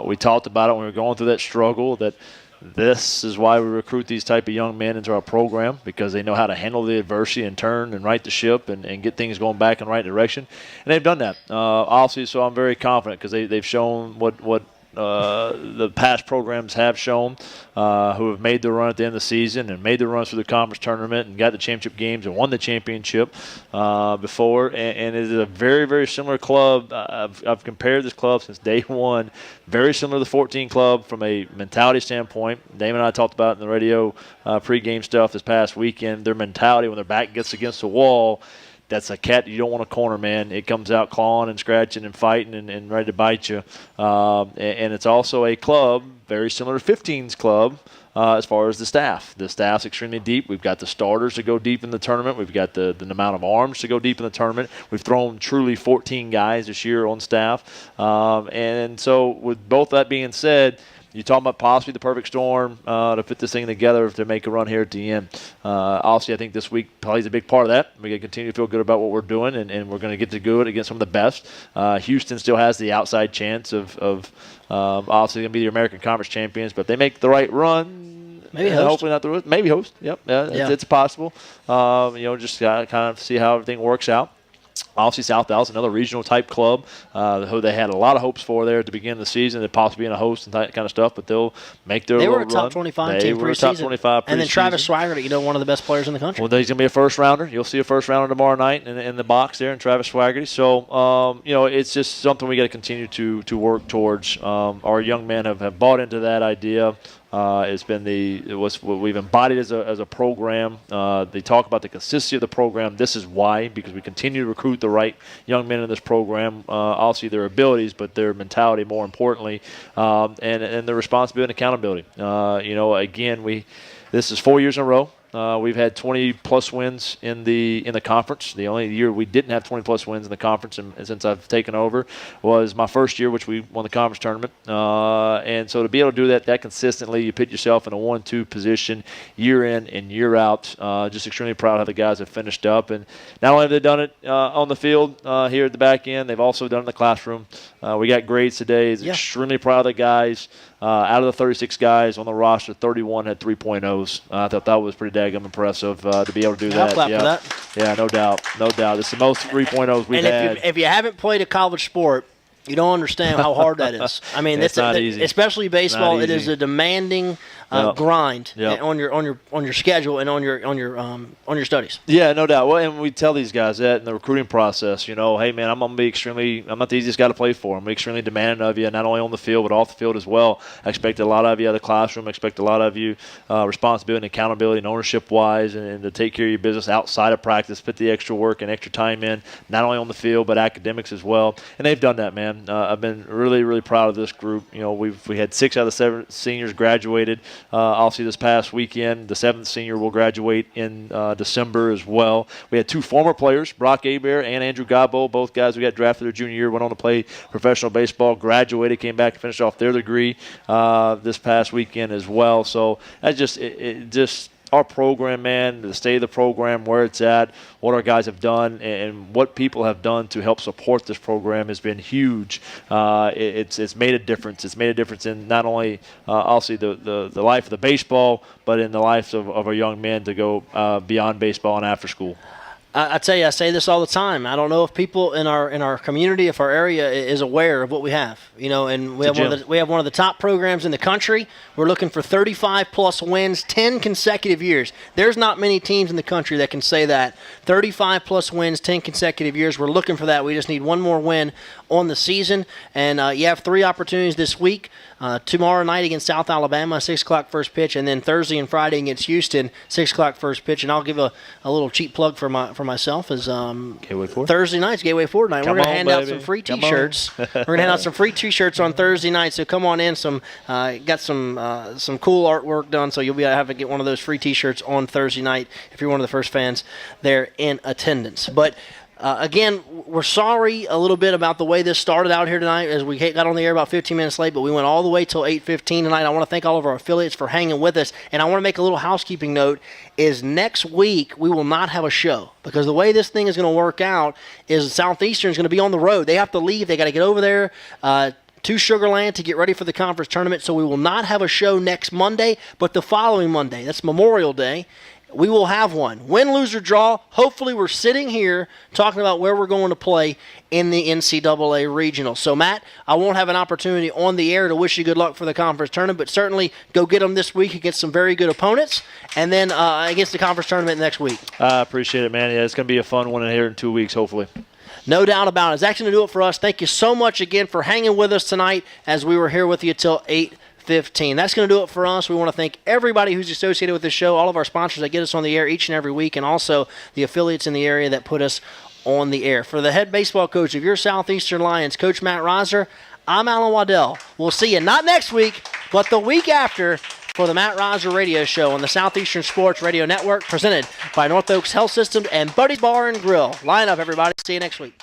We talked about it when we were going through that struggle, that this is why we recruit these type of young men into our program, because they know how to handle the adversity and turn and right the ship and get things going back in the right direction. And they've done that. Obviously, so I'm very confident because they've shown what the past programs have shown, who have made the run at the end of the season and made the runs through the conference tournament and got the championship games and won the championship before. And it is a very, very similar club. I've compared this club since day one. Very similar to the 14 club from a mentality standpoint. Damon and I talked about it in the radio pregame stuff this past weekend. Their mentality when their back gets against the wall, that's a cat you don't want to corner, man. It comes out clawing and scratching and fighting and ready to bite you. And it's also a club very similar to 15's club as far as the staff. The staff's extremely deep. We've got the starters to go deep in the tournament. We've got the amount of arms to go deep in the tournament. We've thrown truly 14 guys this year on staff. And so with both that being said, you're talking about possibly the perfect storm to put this thing together to make a run here at the end. Obviously, I think this week plays a big part of that. We're going to continue to feel good about what we're doing, and we're going to get to do it against some of the best. Houston still has the outside chance of obviously going to be the American Conference champions, but if they make the right run, maybe host. Hopefully not the maybe host. Yep, it's possible. Just kind of see how everything works out. Obviously, South Dallas, another regional-type club who they had a lot of hopes for there at the beginning of the season, and possibly being a host and that kind of stuff, but they'll make their little run. They were a top 25 team preseason. They were a top 25 preseason. And then Travis Swaggerty, one of the best players in the country. Well, he's going to be a first-rounder. You'll see a first-rounder tomorrow night in the box there in Travis Swaggerty. So, it's just something we got to continue to work towards. Our young men have bought into that idea. It's been what we've embodied as a program. They talk about the consistency of the program. This is why, because we continue to recruit the right young men in this program. Obviously their abilities, but their mentality more importantly, and their responsibility and accountability. Again, this is 4 years in a row. We've had 20-plus wins in the conference. The only year we didn't have 20-plus wins in the conference, and since I've taken over, was my first year, which we won the conference tournament. And so to be able to do that consistently, you put yourself in a 1-2 position year in and year out. Just extremely proud of how the guys have finished up. And not only have they done it on the field here at the back end, they've also done it in the classroom. We got grades today. Extremely proud of the guys. Out of the 36 guys on the roster, 31 had 3.0s. I thought that was pretty daggum impressive to be able to do that. I'll clap for that. Yeah, no doubt. It's the most 3.0s we've had. If you haven't played a college sport, you don't understand how hard that is. I mean, it's not easy. Especially baseball. It is a demanding grind on your schedule and on your studies. Yeah, no doubt. Well, and we tell these guys that in the recruiting process. Hey man, I'm not the easiest guy to play for. I'm extremely demanding of you, not only on the field but off the field as well. I expect a lot of you out of the classroom. I expect a lot of you responsibility and accountability and ownership wise, and to take care of your business outside of practice, put the extra work and extra time in, not only on the field but academics as well. And they've done that, man. I've been really, really proud of this group. We had 6 out of the 7 seniors graduated. Obviously, this past weekend, the 7th senior will graduate in December as well. We had 2 former players, Brock Hebert and Andrew Gabo, both guys who got drafted their junior year, went on to play professional baseball, graduated, came back and finished off their degree this past weekend as well. So that's just our program, man, the state of the program, where it's at, what our guys have done, and what people have done to help support this program has been huge. It's made a difference. It's made a difference in not only obviously the life of the baseball, but in the lives of our young men to go beyond baseball and after school. I tell you, I say this all the time. I don't know if people in our community, if our area is aware of what we have. And we have one of the top programs in the country. We're looking for 35-plus wins, 10 consecutive years. There's not many teams in the country that can say that. 35-plus wins, 10 consecutive years. We're looking for that. We just need one more win on the season. And you have 3 opportunities this week. Tomorrow night against South Alabama, 6 o'clock first pitch, and then Thursday and Friday against Houston, 6 o'clock first pitch. And I'll give a little cheap plug for myself as Thursday night's Gateway 4 night. We're going to hand out some free T-shirts. We're going to hand out some free T-shirts on Thursday night. So come on in. Got some cool artwork done, so you'll be able to get one of those free T-shirts on Thursday night if you're one of the first fans there in attendance. But again, we're sorry a little bit about the way this started out here tonight as we got on the air about 15 minutes late, but we went all the way till 8:15 tonight. I want to thank all of our affiliates for hanging with us, and I want to make a little housekeeping note is next week we will not have a show because the way this thing is going to work out is Southeastern is going to be on the road. They have to leave. They got to get over there to Sugar Land to get ready for the conference tournament, so we will not have a show next Monday, but the following Monday, that's Memorial Day, we will have one. Win, lose, or draw. Hopefully we're sitting here talking about where we're going to play in the NCAA Regional. So, Matt, I won't have an opportunity on the air to wish you good luck for the conference tournament, but certainly go get them this week against some very good opponents, and then against the conference tournament next week. I appreciate it, man. Yeah, it's going to be a fun one in here in 2 weeks, hopefully. No doubt about it. That's going to do it for us. Thank you so much again for hanging with us tonight as we were here with you till 8:15. That's going to do it for us. We want to thank everybody who's associated with this show, all of our sponsors that get us on the air each and every week, and also the affiliates in the area that put us on the air. For the head baseball coach of your Southeastern Lions, Coach Matt Reiser, I'm Alan Waddell. We'll see you not next week, but the week after for the Matt Reiser Radio Show on the Southeastern Sports Radio Network, presented by North Oaks Health System and Buddy's Bar and Grill. Line up, everybody. See you next week.